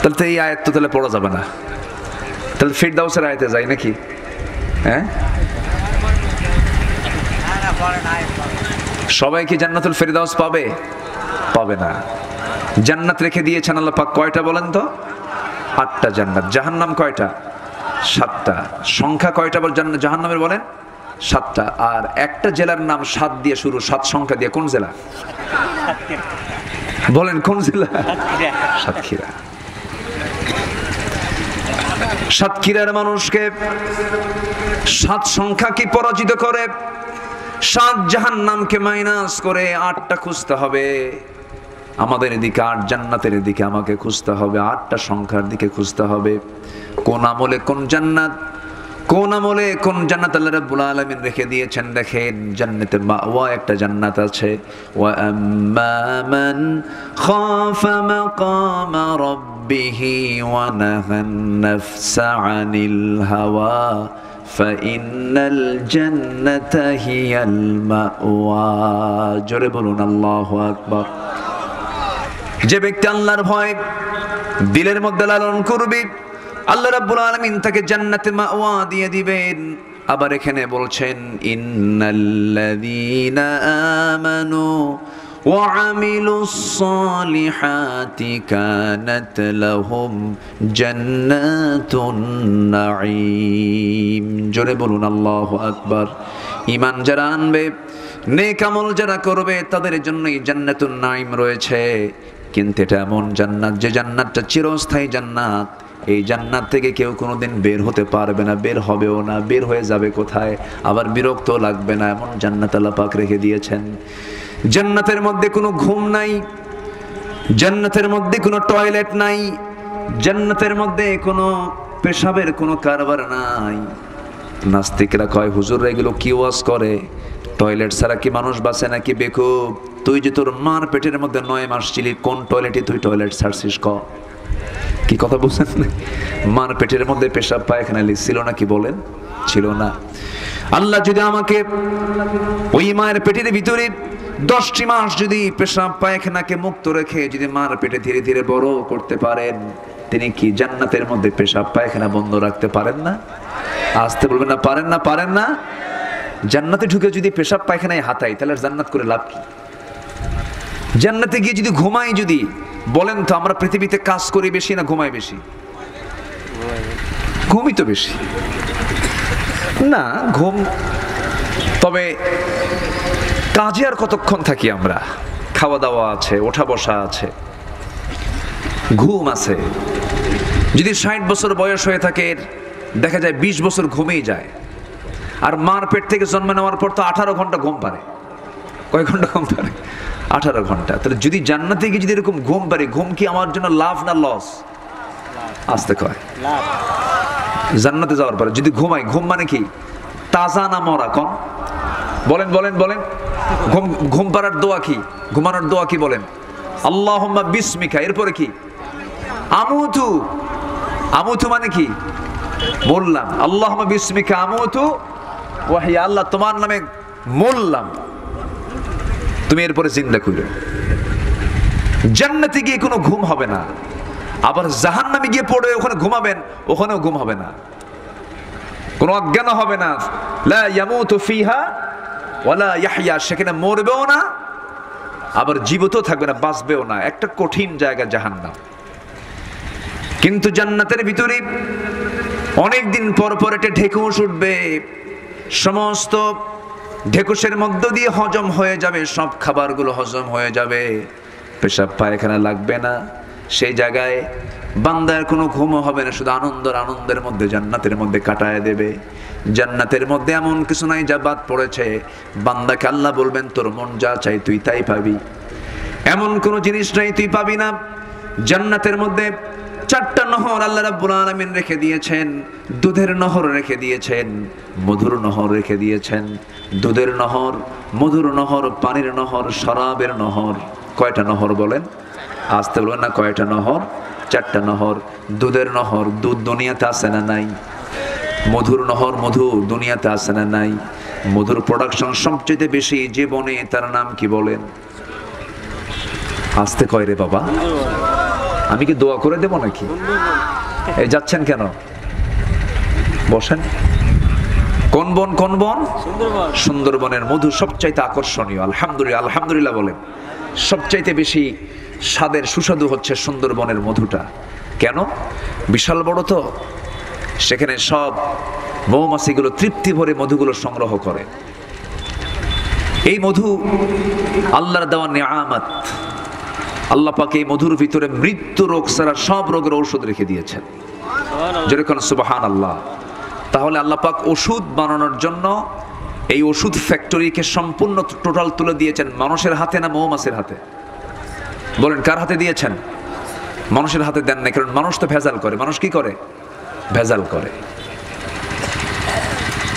S1: তাহলে তো এই আয়াত তো তাহলে পড়া যাবে না, তাহলে ফিরদাউসের আয়াতে যাই নাকি? হ্যাঁ, সবাই কি জান্নাতুল ফিরদাউস পাবে? পাবে না। জান্নাত রেখে দিয়েছেন আল্লাহ পাক কয়টা বলেন তো? 8টা জান্নাত। জাহান্নাম কয়টা? 7টা। সংখ্যা কয়টা বল জাহান্নামের বলেন? 7টা। আর একটা জেলার নাম 7 দিয়ে শুরু, 7 সংখ্যা দিয়ে। কোন জেলা বলেন? কোন জেলা? সাতক্ষীরা। সাতক্ষীরার মানুষকে 7 সংখ্যা কি পরাজিত করে? 7 জাহান্নামকে মাইনাস করে 8টা খুঁজতে হবে। আমাদের এদিকে 8 জান্নাতের দিকে আমাকে খুঁজতে হবে, 8টা সংখ্যার দিকে খুঁজতে হবে। কোন আমলে কোন জান্নাত, কোন আমলে কোন জান্নাত আল্লাহ রাব্বুল আলামিন রেখে দিয়েছেন দেখেন। জান্নাতে মাওয়া একটা জান্নাত আছে, ওয়া আম্মা মান খাফা মাকামা রাব্বিহি ওয়া নাহান নাফসা আনিল হাওয়া ফাইন্নাল জান্নাতা হিয়াল মাওয়া। জোরে বলুন আল্লাহু আকবার। যে ব্যক্তি আল্লাহর ভয় দিলের মধ্যে লালন করবে, আল্লাহ রাব্বুল আলামিন তাকে জান্নাতে মাওয়া দিয়ে দিবেন। আবার এখানে বলছেন ইন্নাল্লাযীনা আমানু ওয়া আমিলুস সালিহাতি কানাত লাহুম জান্নাতুন নাঈম। জোরে বলুন আল্লাহু আকবার। ঈমান যারা আনবে, নেক আমল যারা করবে, তাদের জন্যই জান্নাতুন নাঈম রয়েছে। কিন্তু এটা এমন জান্নাত যে জান্নাতটা চিরস্থায়ী জান্নাত। এই জান্নাত থেকে কেউ কোনোদিন বের হতে পারবে না, বের হবেও না। বের হয়ে যাবে কোথায়? আবার বিরক্ত লাগবে না, এমন জান্নাত আল্লাহ পাক রেখে দিয়েছেন। জান্নাতের মধ্যে কোনো ঘুম নাই, জান্নাতের মধ্যে কোনো টয়লেট নাই, জান্নাতের মধ্যে কোনো পেশাবের কোনো কারবার নাই। নাস্তিকরা কয় হুজুর এগুলো কি ওয়াজ করে? টয়লেট ছাড়া কি মানুষ বাঁচে নাকি? বেকুব, তুই যে তোর মার পেটের মধ্যে 9 মাস ছিলি, কোন টয়লেটে তুই টয়লেট ছাড়ছিস? কি কথা বলছেন? মার পেটের মধ্যে পেশাব পায়খানা ছিল নাকি বলেন? ছিল না। আল্লাহ যদি আমাকে ওই মায়ের পেটের ভিতরে 10টি মাস যদি পেশাব পায়খানাকে মুক্ত রেখে যদি মার পেটে ধীরে ধীরে বড় করতে পারেন, তিনি কি জান্নাতের মধ্যে পেশাব পায়খানা বন্ধ রাখতে পারেন না? আসতে বলবেন না, পারেন না? পারেন না? জান্নাতে ঢুকে যদি পেশাব পায়খানায় হাতাই, তাহলে জান্নাত করে লাভ কি? জান্নাতে গিয়ে যদি ঘুমাই, যদি বলেন তো আমরা পৃথিবীতে কাজ করি বেশি না ঘুমাই বেশি? ঘুমই তো বেশি না, ঘুম। তবে কাজে আর কতক্ষণ থাকি আমরা? খাওয়া দাওয়া আছে, ওঠা বসা আছে, ঘুম আছে। যদি 60 বছর বয়স হয়ে থাকে, দেখা যায় 20 বছর ঘুমেই যায়। আর মার পেট থেকে জন্ম নেওয়ার পর তো 18 ঘন্টা ঘুম পারে। কয় ঘন্টা ঘুম পারে? 18 ঘন্টা। তাহলে যদি জান্নাতে গিয়ে যদি এরকম ঘুম পারে, ঘুম কি আমার জন্য লাভ না লস? আসতে কয় জান্নাতে যাওয়ার পরে যদি ঘুমাই, ঘুম মানে কি? তাজা না মরা? কোন বলেন বলেন বলেন। ঘুম পাড়ার দোয়া কি? ঘুমানোর দোয়া কি বলেন? আল্লাহুম্মা বিসমিকা। এরপরে কি? আমুতু। আমুতু মানে কি? বললাম আল্লাহুম্মা বিসমিকা আমুতু ওয়া হিয়া। আল্লাহ তোমার নামে মরলাম, তুমি এরপরে জিন্দা করো। জান্নাতে গিয়ে কোনো ঘুম হবে না। আবার জাহান্নামে গিয়ে পড়ে ওখানে ঘুমাবেন, ওখানেও ঘুম হবে না, কোনো অজ্ঞান হবে না। লা ইয়ামুতু ফিহা ওয়ালা ইয়াহইয়া। সেখানে মরবেও না, আবার জীবিত থাকবে না, বাঁচবেও না। একটা কঠিন জায়গা জাহান্নাম। কিন্তু জান্নাতের ভিতরে অনেকদিন পর পর এটা ঢেকুস উঠবে। সমস্ত ঢেকুসের মধ্য দিয়ে হজম হয়ে যাবে, সব খাবারগুলো হজম হয়ে যাবে, পেশাব পায়খানা লাগবে না। সেই জায়গায় বান্দার কোনো ঘুমও হবে না, শুধু আনন্দের মধ্যে জান্নাতের মধ্যে কাটায় দেবে। জান্নাতের মধ্যে এমন কিছু নাই যা বাদ পড়েছে। বান্দাকে আল্লাহ বলবেন তোর মন যা চাই তুই তাই পাবি, এমন কোনো জিনিস নাই তুই পাবি না। জান্নাতের মধ্যে 4টা নহর আল্লাহ রাব্বুল আলামিন রেখে দিয়েছেন। দুধের নহর রেখে দিয়েছেন, মধুর নহর রেখে দিয়েছেন। দুধের নহর, মধুর নহর, পানির নহর, শরাবের নহর। কয়টা নহর বলেন? আসতে বলবেন না। কয়টা নহর? 4টা নহর। দুধের নহর, দুধ দুনিয়াতে আছে না নাই? মধুর নহর, মধু দুনিয়াতে আছে না নাই? মধুর প্রোডাকশন সবচেয়ে বেশি যে বনে, তার নাম কি বলেন? আসতে কয় রে বাবা। আমি কি দোয়া করে দেব নাকি? এই যাচ্ছেন কেন? বসেন। কোন বন? কোন বন? সুন্দরবনের মধু সবচাইতে আকর্ষণীয়। আলহামদুলিল্লাহ, আলহামদুলিল্লাহ বলেন। সবচাইতে বেশি স্বাদের সুস্বাদু হচ্ছে সুন্দরবনের মধুটা। কেন? বিশাল বড় তো, সেখানে সব মৌমাছিগুলো তৃপ্তি ভরে মধুগুলো সংগ্রহ করে। এই মধু আল্লাহর দেওয়া নিয়ামত। আল্লাহ পাক এই মধুর ভিতরে মৃত্যু রোগ ছাড়া সব রোগের ঔষধ রেখে দিয়েছেন। যেরকম সুবহানাল্লাহ। তাহলে আল্লাহ পাক ওষুধ বানানোর জন্য এই ওষুধ ফ্যাক্টরিকে সম্পূর্ণ টোটাল তুলে দিয়েছেন মানুষের হাতে না মৌমাছির হাতে? বলেন কার হাতে দিয়েছেন? মানুষের হাতে দেন না, কারণ মানুষ তো ভেজাল করে। মানুষ কি করে? ভেজাল করে।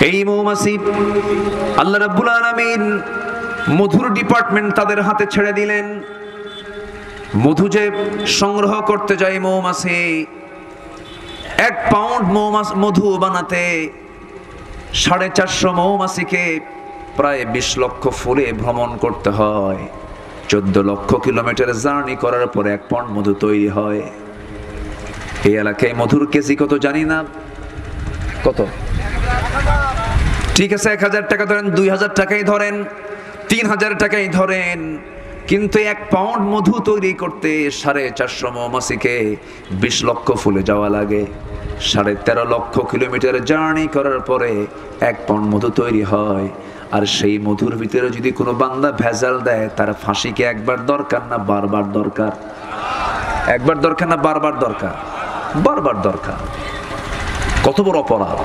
S1: এই মৌমাছি আল্লাহ রাব্বুল আলামিন মধুর ডিপার্টমেন্ট তাদের হাতে ছেড়ে দিলেন। মধু যে সংগ্রহ করতে যায় মৌমাছি, 1 পাউন্ড মধু বানাতে 450 মৌমাছিকে প্রায় 20 লক্ষ ফুলে ভ্রমণ করতে হয়। 14 লক্ষ কিলোমিটার জার্নি করার পরে 1 পাউন্ড মধু তৈরি হয়। এই এলাকায় মধুর কেজি কত জানি না। কত? ঠিক আছে, 1000 টাকা ধরেন, 2000 টাকাই ধরেন, 3000 টাকাই ধরেন, কিন্তু 1 পাউন্ড মধু তৈরি করতে 450 মৌমাছিকে 20 লক্ষ ফুলে যাওয়া লাগে। 13.5 লক্ষ কিলোমিটার জার্নি করার পরে 1 পাউন্ড মধু তৈরি হয়। আর সেই মধুর ভিতরে যদি কোনো বান্দা ভেজাল দেয়, তার ফাঁসি কি একবার দরকার না বারবার দরকার? একবার দরকার না বারবার দরকার? বারবার দরকার। কত বড় অপরাধ!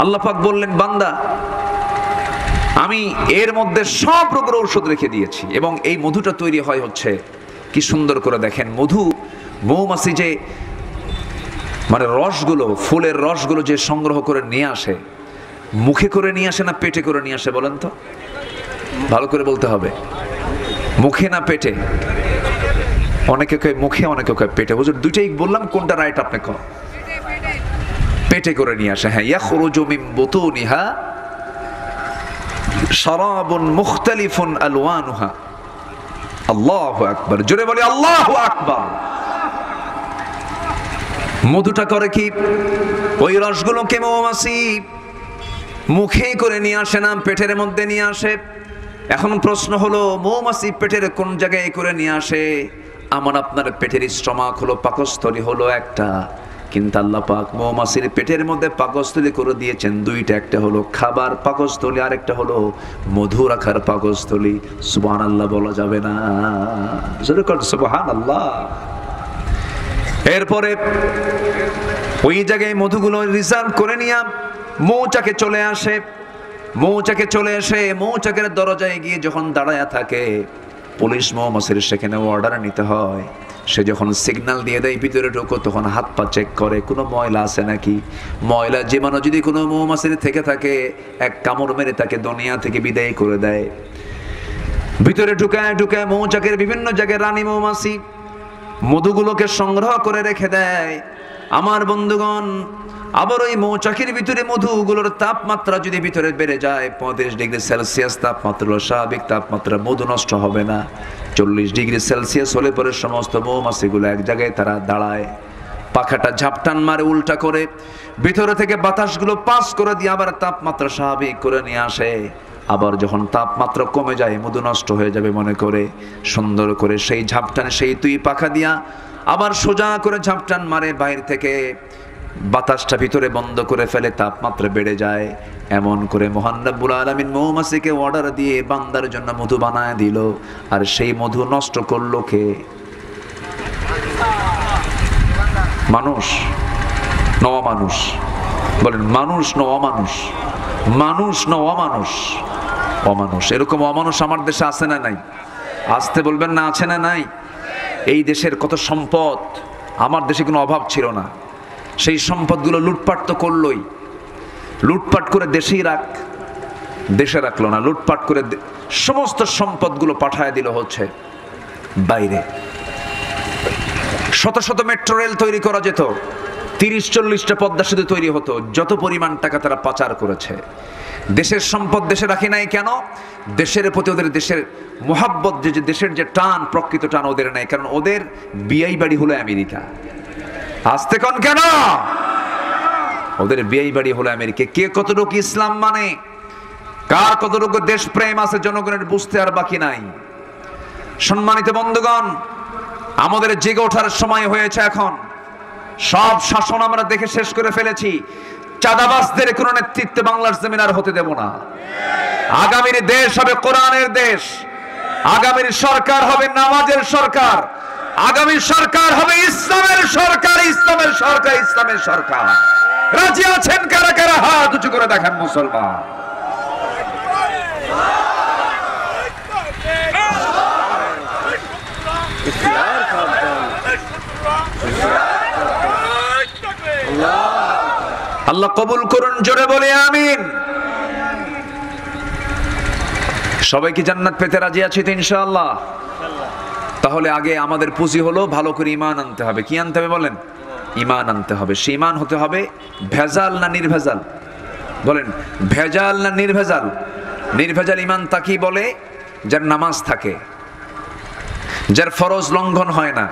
S1: আল্লাহ পাক বললেন, বান্দা আমি এর মধ্যে সব রোগের ঔষধ রেখে দিয়েছি। এবং এই মধুটা তৈরি হয় হচ্ছে কি সুন্দর করে দেখেন। মধু মৌমাছি যে মানে রসগুলো, ফুলের রসগুলো যে সংগ্রহ করে নিয়ে আসে, মুখে করে নিয়ে আসে না পেটে করে নিয়ে আসে বলেন তো? ভালো করে বলতে হবে। মুখে না পেটে? অনেকে কয় মুখে, অনেকে কয় পেটে। হুজুর দুইটাই বললাম, কোনটা রাইট আপনি কন? পেটে করে নিয়ে আসে। হ্যাঁ, ইয়াখরুজু মিন বুতুনিহা শারাবুন মুখতালিফুন আলওয়ানুহা। আল্লাহু আকবার, জোরে বলি আল্লাহু আকবার। মধুটা করে কি? ওই রসগুলোকে মৌমাছি মুখে করে নিয়ে আসে না পেটের মধ্যে নিয়ে আসে। এখন প্রশ্ন হলো, মৌমাছি পেটের কোন জায়গায় করে নিয়ে আসে? আমার আপনার পেটের স্টমাক হলো, পাকস্থলী হলো একটা, কিন্তু আল্লাহ পাক মৌমাছির পেটের মধ্যে পাকস্থলী করে দিয়েছেন দুইটা। একটা হলো খাবার পাকস্থলী, আর একটা হলো মধু রাখার পাকস্থলী। সুবহানাল্লাহ বলা যাবে না? জোরে কর সুবহানাল্লাহ। এরপরে ওই জায়গায় মধুগুলো রিজার্ভ করে নিয়ে মৌচাকে চলে আসে। মৌচাকে চলে এসে মৌচাকের দরজায় গিয়ে যখন দাঁড়ায়া থাকে, পুলিশ মৌমাছির সেখানে অর্ডার নিতে হয়। সে যখন সিগন্যাল দিয়ে দেয় ভিতরে ঢোকো, তখন হাত পা চেক করে কোনো ময়লা আছে নাকি। ময়লা জীবাণু যদি কোনো মৌমাছির থেকে থাকে, 1 কামড় মেরে তাকে দুনিয়া থেকে বিদায় করে দেয়। ভিতরে ঢুকায় ঢুকায় মৌচাকের বিভিন্ন জায়গায় রানী মৌমাছি মধুগুলোকে সংগ্রহ করে রেখে দেয়। আমার বন্ধুগণ, আবার ওই মৌচাকের ভিতরে মধুগুলোর তাপমাত্রা যদি ভিতরে বেড়ে যায়, 35 ডিগ্রি সেলসিয়াস তাপমাত্রা হলো স্বাভাবিক তাপমাত্রা, মধু নষ্ট হবে না। 40 ডিগ্রি সেলসিয়াস হলে পরে সমস্ত মৌমাছিগুলো এক জায়গায় তারা দাঁড়ায়, পাখাটা ঝাপটান মারে উল্টা করে, ভিতরে থেকে বাতাসগুলো পাস করে দিয়ে আবার তাপমাত্রা স্বাভাবিক করে নিয়ে আসে। আবার যখন তাপমাত্রা কমে যায়, মধু নষ্ট হয়ে যাবে মনে করে, সুন্দর করে সেই ঝাপটান, সেই তুই পাখা দিয়া আবার সোজা করে ঝাপটান মারে, বাইরে থেকে বাতাসটা ভিতরে বন্ধ করে ফেলে, তাপমাত্রা বেড়ে যায়। এমন করে মহান রব্বুল আলামিন মৌমাছিকে অর্ডার দিয়ে বান্দার জন্য মধু বানায় দিল। আর সেই মধু নষ্ট করলো কে? মানুষ না অমানুষ? বলেন মানুষ না অমানুষ? মানুষ না অমানুষ? অমানুষ। এরকম অমানুষ আমার দেশে আছে না নাই? আসতে বলবেন না, আছে না নাই? এই দেশের কত সম্পদ, আমার দেশে কোনো অভাব ছিল না, সেই সম্পদগুলো লুটপাট তো করলোই। লুটপাট করে দেশে রাখলো না, লুটপাট করে সমস্ত সম্পদগুলো পাঠায় দিল হচ্ছে বাইরে। শত শত মেট্রো রেল তৈরি করা যেত, 30-40টা পদ্মা সেতু তৈরি হতো। যত পরিমাণ টাকা তারা পাচার করেছে, দেশের সম্পদ দেশে রাখি নাই কেন? দেশের প্রতি ওদের দেশের মোহাব্বত, যে দেশের যে টান, প্রকৃত টান ওদের নাই, কারণ ওদের বিয়াই বাড়ি হলো আমেরিকা। আসতে কোন কেন? ওদের বিয়াই বাড়ি হলো আমেরিকা। কে কতটুকু ইসলাম মানে, কার কতটুকু দেশপ্রেম আছে জনগণের বুঝতে আর বাকি নাই। সম্মানিত বন্ধুগণ, আমাদের জেগে ওঠার সময় হয়েছে এখন। সব শাসন আমরা দেখে শেষ করে ফেলেছি। চাঁদাবাজদের কোন নেতৃত্বে বাংলার জমিন আর হতে দেব না। আগামীর দেশ হবে কোরআনের দেশ, আগামীর সরকার হবে নামাজের সরকার, আগামী সরকার হবে ইসলামের সরকার, ইসলামের সরকার, ইসলামের সরকার। রাজি আছেন কারা কারা? হাত উঁচু করে দেখান মুসলমান। আল্লাহ কবুল করুন, জোরে বলে আমিন। সবাই কি জান্নাত পেতে রাজি আছি তো ইনশাআল্লাহ? তাহলে আগে আমাদের পুঁজি হলো ভালো করে ঈমান আনতে হবে। কি আনতে হবে বলেন? ঈমান আনতে হবে। সেই ঈমান হতে হবে ভেজাল না নির্ভেজাল? বলেন, ভেজাল না নির্ভেজাল? নির্ভেজাল ঈমান তাকেই বলে যার নামাজ থাকে, যার ফরজ লঙ্ঘন হয় না,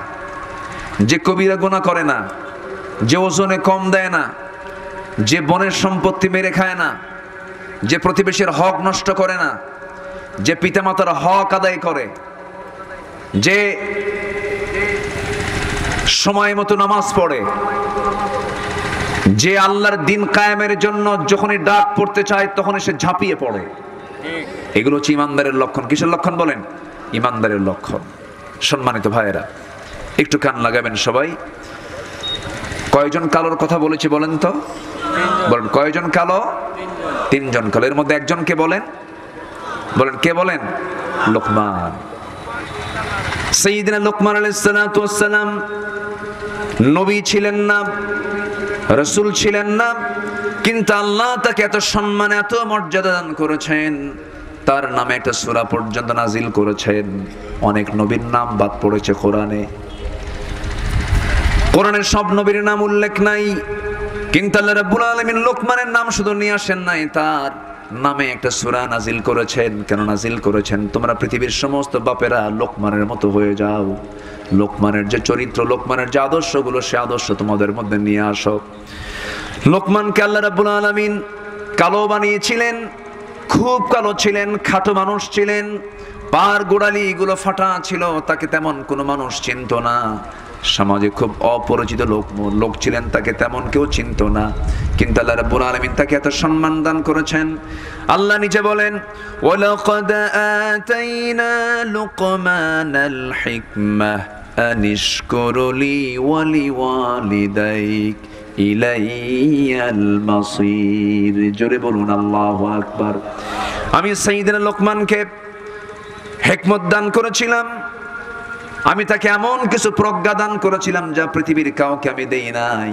S1: যে কবিরা গুনাহ করে না, যে ওজনে কম দেয় না, যে বনের সম্পত্তি মেরে খায় না, যে প্রতিবেশীর হক নষ্ট করে না, যে পিতামাতার হক আদায় করে, যে সময় মতো নামাজ পড়ে, যে আল্লাহর দিন কায়েমের জন্য যখনই ডাক পড়তে চায় তখনই সে ঝাঁপিয়ে পড়ে। এগুলো হচ্ছে ইমানদারের লক্ষণ। কিসের লক্ষণ বলেন? ইমানদারের লক্ষণ। সম্মানিত ভাইয়েরা, একটু কান লাগাবেন সবাই। কয়জন কালোর কথা বলেছি বলেন তো? বলেন, কয়জন কালো? তিনজন কালো। এর মধ্যে একজনকে বলেন, বলেন কে বলেন? লোকমান। সাইয়্যিদিনা লোকমান আলাইহিস সালাতু ওয়াস সালাম নবী ছিলেন না, রাসূল ছিলেন না, কিন্তু আল্লাহ তাকে এত সম্মান, এত মর্যাদা দান করেছেন, তার নামে একটা সূরা পর্যন্ত নাজিল করেছেন। অনেক নবীর নাম বাদ পড়েছে কোরআনে। কোরআনের সব নবীর নাম উল্লেখ নাই, কিন্তু আল্লাহ রাব্বুল আলামিন লোকমানের নাম শুধু নিয়ে আসেন নাই, তার নামে একটা সূরা নাজিল করেছেন। কেন নাজিল করেছেন? তোমরা পৃথিবীর সমস্ত বাপেরা লোকমানের মতো হয়ে যাও, লোকমানের যে চরিত্র, লোকমানের যে আদর্শগুলো, সে আদর্শ তোমাদের মধ্যে নিয়ে আসো। লোকমানকে আল্লাহ রাব্বুল আলামিন কালো বানিয়েছিলেন, খুব কালো ছিলেন, খাটো মানুষ ছিলেন, পার গোড়ালি গুলো ফাটা ছিল, তাকে তেমন কোনো মানুষ চিনত না। সমাজে খুব অপরিচিত লোক ছিলেন, তাকে তেমন কেউ চিনত না, কিন্তু আল্লাহ রাব্বুল আলামিন তাকে এত সম্মান দান করেছেন। আল্লাহ নিজে বলেন, ওয়ালাকাদ আতাইনা লুকমানাল হিকমাহ আনিশকুর লি ওয়া লিওয়ালিদাইক ইলাইয়াল মাসির। জোরে বলুন আল্লাহু আকবার। আমি সাইয়্যিদিনা লোকমানকে হিকমত দান করেছিলাম, আমি তাকে এমন কিছু প্রজ্ঞা দান করেছিলাম যা পৃথিবীর কাউকে আমি দেই নাই।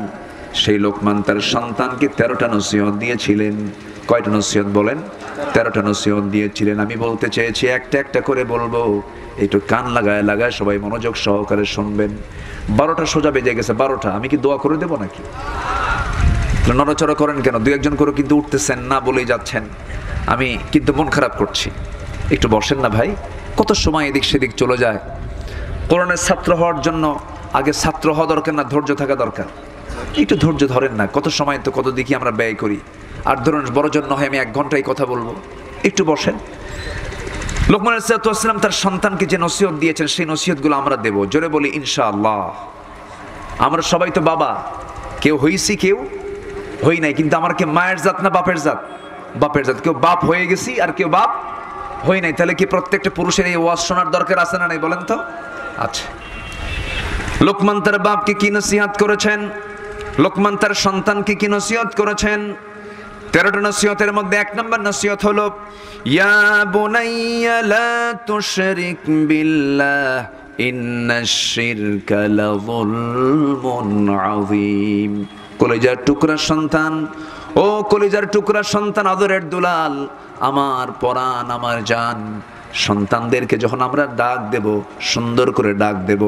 S1: সেই লোকমান তার সন্তানকে 13টা নসিহত দিয়েছিলেন। কয়টা নসিহত বলেন? 13টা নসিহত দিয়েছিলেন। আমি বলতে চেয়েছি, একটা একটা করে বলবো, একটু কান লাগায় লাগায় সবাই মনোযোগ সহকারে শুনবেন। 12টা সোজা বেজে গেছে। 12টা। আমি কি দোয়া করে দেবো নাকি? নড়াচড়া করেন কেন? দু একজন করে কিন্তু উঠতেছেন না, বলেই যাচ্ছেন। আমি কিন্তু মন খারাপ করছি। একটু বসেন না ভাই, কত সময় এদিক সেদিক চলে যায়। কোরআনের ছাত্র হওয়ার জন্য আগে ছাত্র হওয়া দরকার না ধৈর্য থাকা দরকার? একটু ধৈর্য ধরেন না, কত সময় তো কত দিকে আমরা ব্যয় করি। আর ধরুন বড় জন্য হয় আমি 1 ঘন্টায় কথা বলবো, একটু বসেন। লোকমান আলাইহিস সালাম তার সন্তানকে যে নসিহত দিয়েছেন, সেই নসিহতগুলো আমরা দেব। জোরে বলি ইনশাআল্লাহ। আমরা সবাই তো বাবা, কেউ হইছি কেউ হই নাই, কিন্তু আমার কে মায়ের জাত না বাপের জাত? বাপের জাত। কেউ বাপ হয়ে গেছি আর কেউ বাপ হই নাই। তাহলে কি প্রত্যেকটা পুরুষের এই ওয়াজ শোনার দরকার আছে না নাই বলেন তো? আচ্ছা, লোকমান তার বাপকে কি নসিহত করেছেন, লোকমান তার সন্তানকে কি নসিহত করেছেন? 13টা নসিহতের মধ্যে 1 নম্বর নসিহত হলো, ইয়া বুনাইয়া লা তুশরিক বিল্লাহ ইন্নাশ শিরকা লাযুলমুন আযীম। কলিজার টুকরা সন্তান, ও কলিজার টুকরা সন্তান, আদরের দুলাল, আমার পরাণ, আমার জান, সন্তানদেরকে যখন আমরা ডাক দেব, সুন্দর করে ডাক দেব।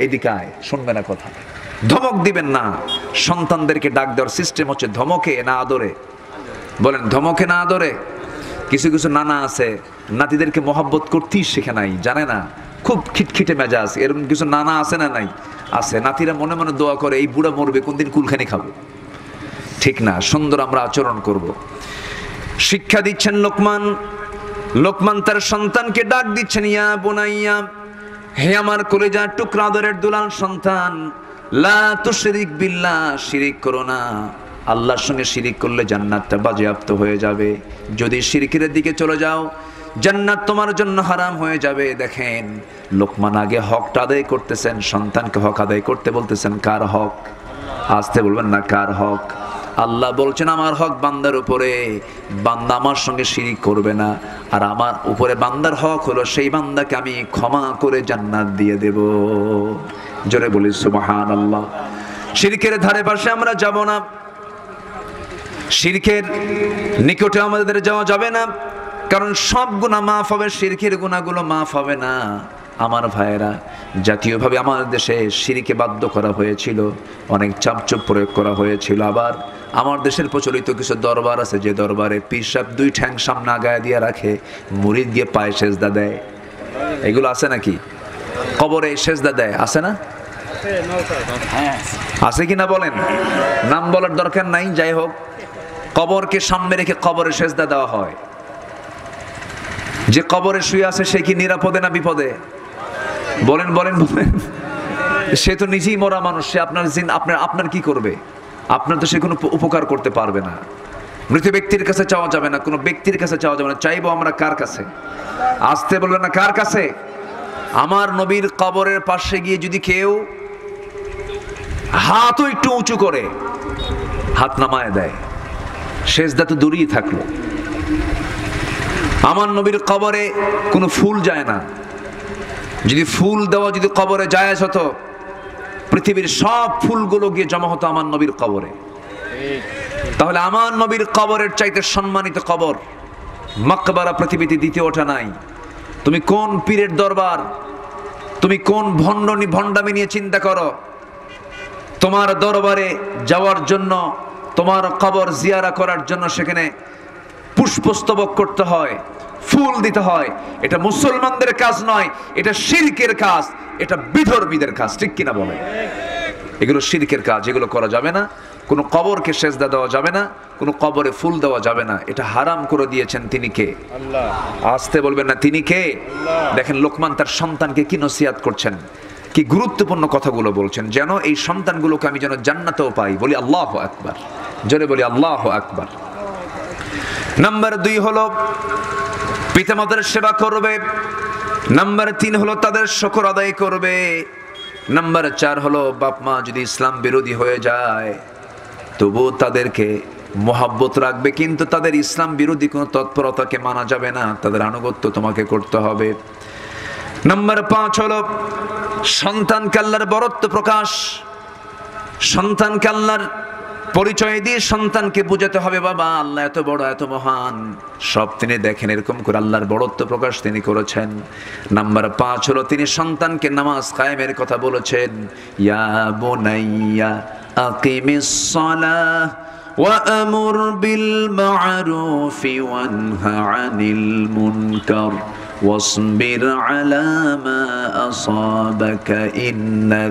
S1: এইদিকে আয়, শুনবে না কথা, ধমক দিবেন না। সন্তানদেরকে ডাক দেওয়ার সিস্টেম হচ্ছে ধমকে না আদরে? বলেন ধমকে না আদরে? কিছু কিছু নানা আছে নাতিদেরকে মহব্বত করতেই শেখে নাই, জানে না, খুব খিটখিটে মেজাজ। এরকম কিছু নানা আছে না নাই? আছে। নাতিরা মনে মনে দোয়া করে এই বুড়া মরবে, কোনদিন কুলখানি খাবো। ঠিক না, সুন্দর আমরা আচরণ করব। শিক্ষা দিচ্ছেন লোকমান। লোকমান তার সন্তানকে ডাক দিচ্ছেন, ইয়া বুনাইয়া, হে আমার কলিজার টুকরা আদরের দুলাল সন্তান, লা তুশরিক বিল্লাহ, শিরিক করো না। আল্লাহর সঙ্গে শিরিক করলে জান্নাতটা বাজেয়াপ্ত হয়ে যাবে। যদি শিরকের দিকে চলে যাও জান্নাত তোমার জন্য হারাম হয়ে যাবে। দেখেন লোকমান আগে হকটা আদায় করতেছেন, সন্তানকে হক আদায় করতে বলতেছেন। কার হক? আসতে বলবেন না, কার হক? আল্লাহ বলছেন আমার হক বান্দার উপরে, বান্দা আমার সঙ্গে শিরিক করবে না। আর আমার উপরে বান্দার হক হলো সেই বান্দাকে আমি ক্ষমা করে জান্নাত দিয়ে দেব। জোরে বলি সুবহানাল্লাহ। শিরকের ধারে পাশে আমরা যাব না, শিরকের নিকটে আমাদের যাওয়া যাবে না, কারণ সব গুনাহ মাফ হবে, শিরকের গুনাহগুলো মাফ হবে না। আমার ভাইয়েরা, জাতীয়ভাবে আমাদের দেশে শিরকে বাধ্য করা হয়েছিল, অনেক চাপচুপ প্রয়োগ করা হয়েছিল। আবার আমার দেশের প্রচলিত কিছু দরবার আছে, যে দরবারে পীর সাহেব 2 ঠ্যাং সামনে আগায় দিয়ে রাখে, মুরিদ গিয়ে পায়ে সেজদা দেয়। এগুলো আছে নাকি? কবরে সেজদা দেয়, আছে না? আছে কিনা বলেন? নাম বলার দরকার নাই। যাই হোক, কবরকে সামনে রেখে কবরে সেজদা দেওয়া হয়। যে কবরে শুয়ে আছে সে কি নিরাপদে না বিপদে? বলেন বলেন বলেন। সে তো নিজেই মরা মানুষ, সে আপনার কি করবে? আপনার তো সে কোনো উপকার করতে পারবে না। মৃত ব্যক্তির কাছে চাওয়া যাবে না, কোনো ব্যক্তির কাছে চাওয়া যাবে না। চাইবো আমরা কার কাছে? আসতে বলবেন না, কার কাছে? আমার নবীর কবরের পাশে গিয়ে যদি কেউ হাতও একটু উঁচু করে, হাত নামায় দেয়, সেজদা তো দূরেই থাকলো। আমার নবীর কবরে কোনো ফুল যায় না। যদি ফুল দেওয়া যদি কবরে জায়েজ হতো, পৃথিবীর সব ফুলগুলো গিয়ে জমা হতো আমার নবীর কবরে। তাহলে আমার নবীর কবরের চাইতে সম্মানিত কবর, মাকবারা পৃথিবীতে দ্বিতীয়টা নাই। তুমি কোন পীরের দরবার, তুমি কোন ভণ্ডামি নিয়ে চিন্তা করো? তোমার দরবারে যাওয়ার জন্য, তোমার কবর জিয়ারা করার জন্য সেখানে পুষ্পস্তবক করতে হয়, ফুল দিতে হয়। এটা মুসলমানদের কাজ নয়, এটা শিরকের কাজ, এটা বিধর্মীদের কাজ। ঠিক কিনা বলে? এগুলো শিরকের কাজ, এগুলো করা যাবে না। কোনো কবরকে সেজদা দেওয়া যাবে না, কোনো কবরে ফুল দেওয়া যাবে না। এটা হারাম করে দিয়েছেন তিনি কে? আল্লাহ। আসতে বলবেন না, তিনি কে? দেখেন লোকমান তার সন্তানকে কি নসিহত করছেন, কি গুরুত্বপূর্ণ কথাগুলো বলছেন, যেন এই সন্তানগুলোকে আমি যেন জান্নাতেও পাই। বলি আল্লাহু আকবার, জোরে বলি আল্লাহু আকবার। নাম্বার 2 হলো পিতামাতার সেবা করবে। নাম্বার 3 হলো তাদের শুকর আদায় করবে। নাম্বার 4 হলো বাপ মা যদি ইসলাম বিরোধী হয়ে যায় তবু তাদেরকে মহব্বত রাখবে, কিন্তু তাদের ইসলাম বিরোধী কোনো তৎপরতাকে মানা যাবে না, তাদের আনুগত্য তোমাকে করতে হবে। নাম্বার 5 হলো সন্তানকে আল্লাহর বরত্ব প্রকাশ, সন্তানকে আল্লাহর পরিচয় দিয়ে সন্তানকে বুঝাতে হবে, বাবা আল্লাহ এত বড়, এত মহান, সব তিনি দেখেন। এরকম করে আল্লাহর বড়ত্ব প্রকাশ তিনি করেছেন। নাম্বার 5 হলো তিনি সন্তানকে নামাজ কায়েমের কথা বলেছেন। ইয়া বুনাইয়া আকিমিস সালাহ ওয়া আমুর বিল মা'রুফি ওয়ানহা আনিল মুনকার ওয়াসবির আলা মা আসাবাকা ইন্না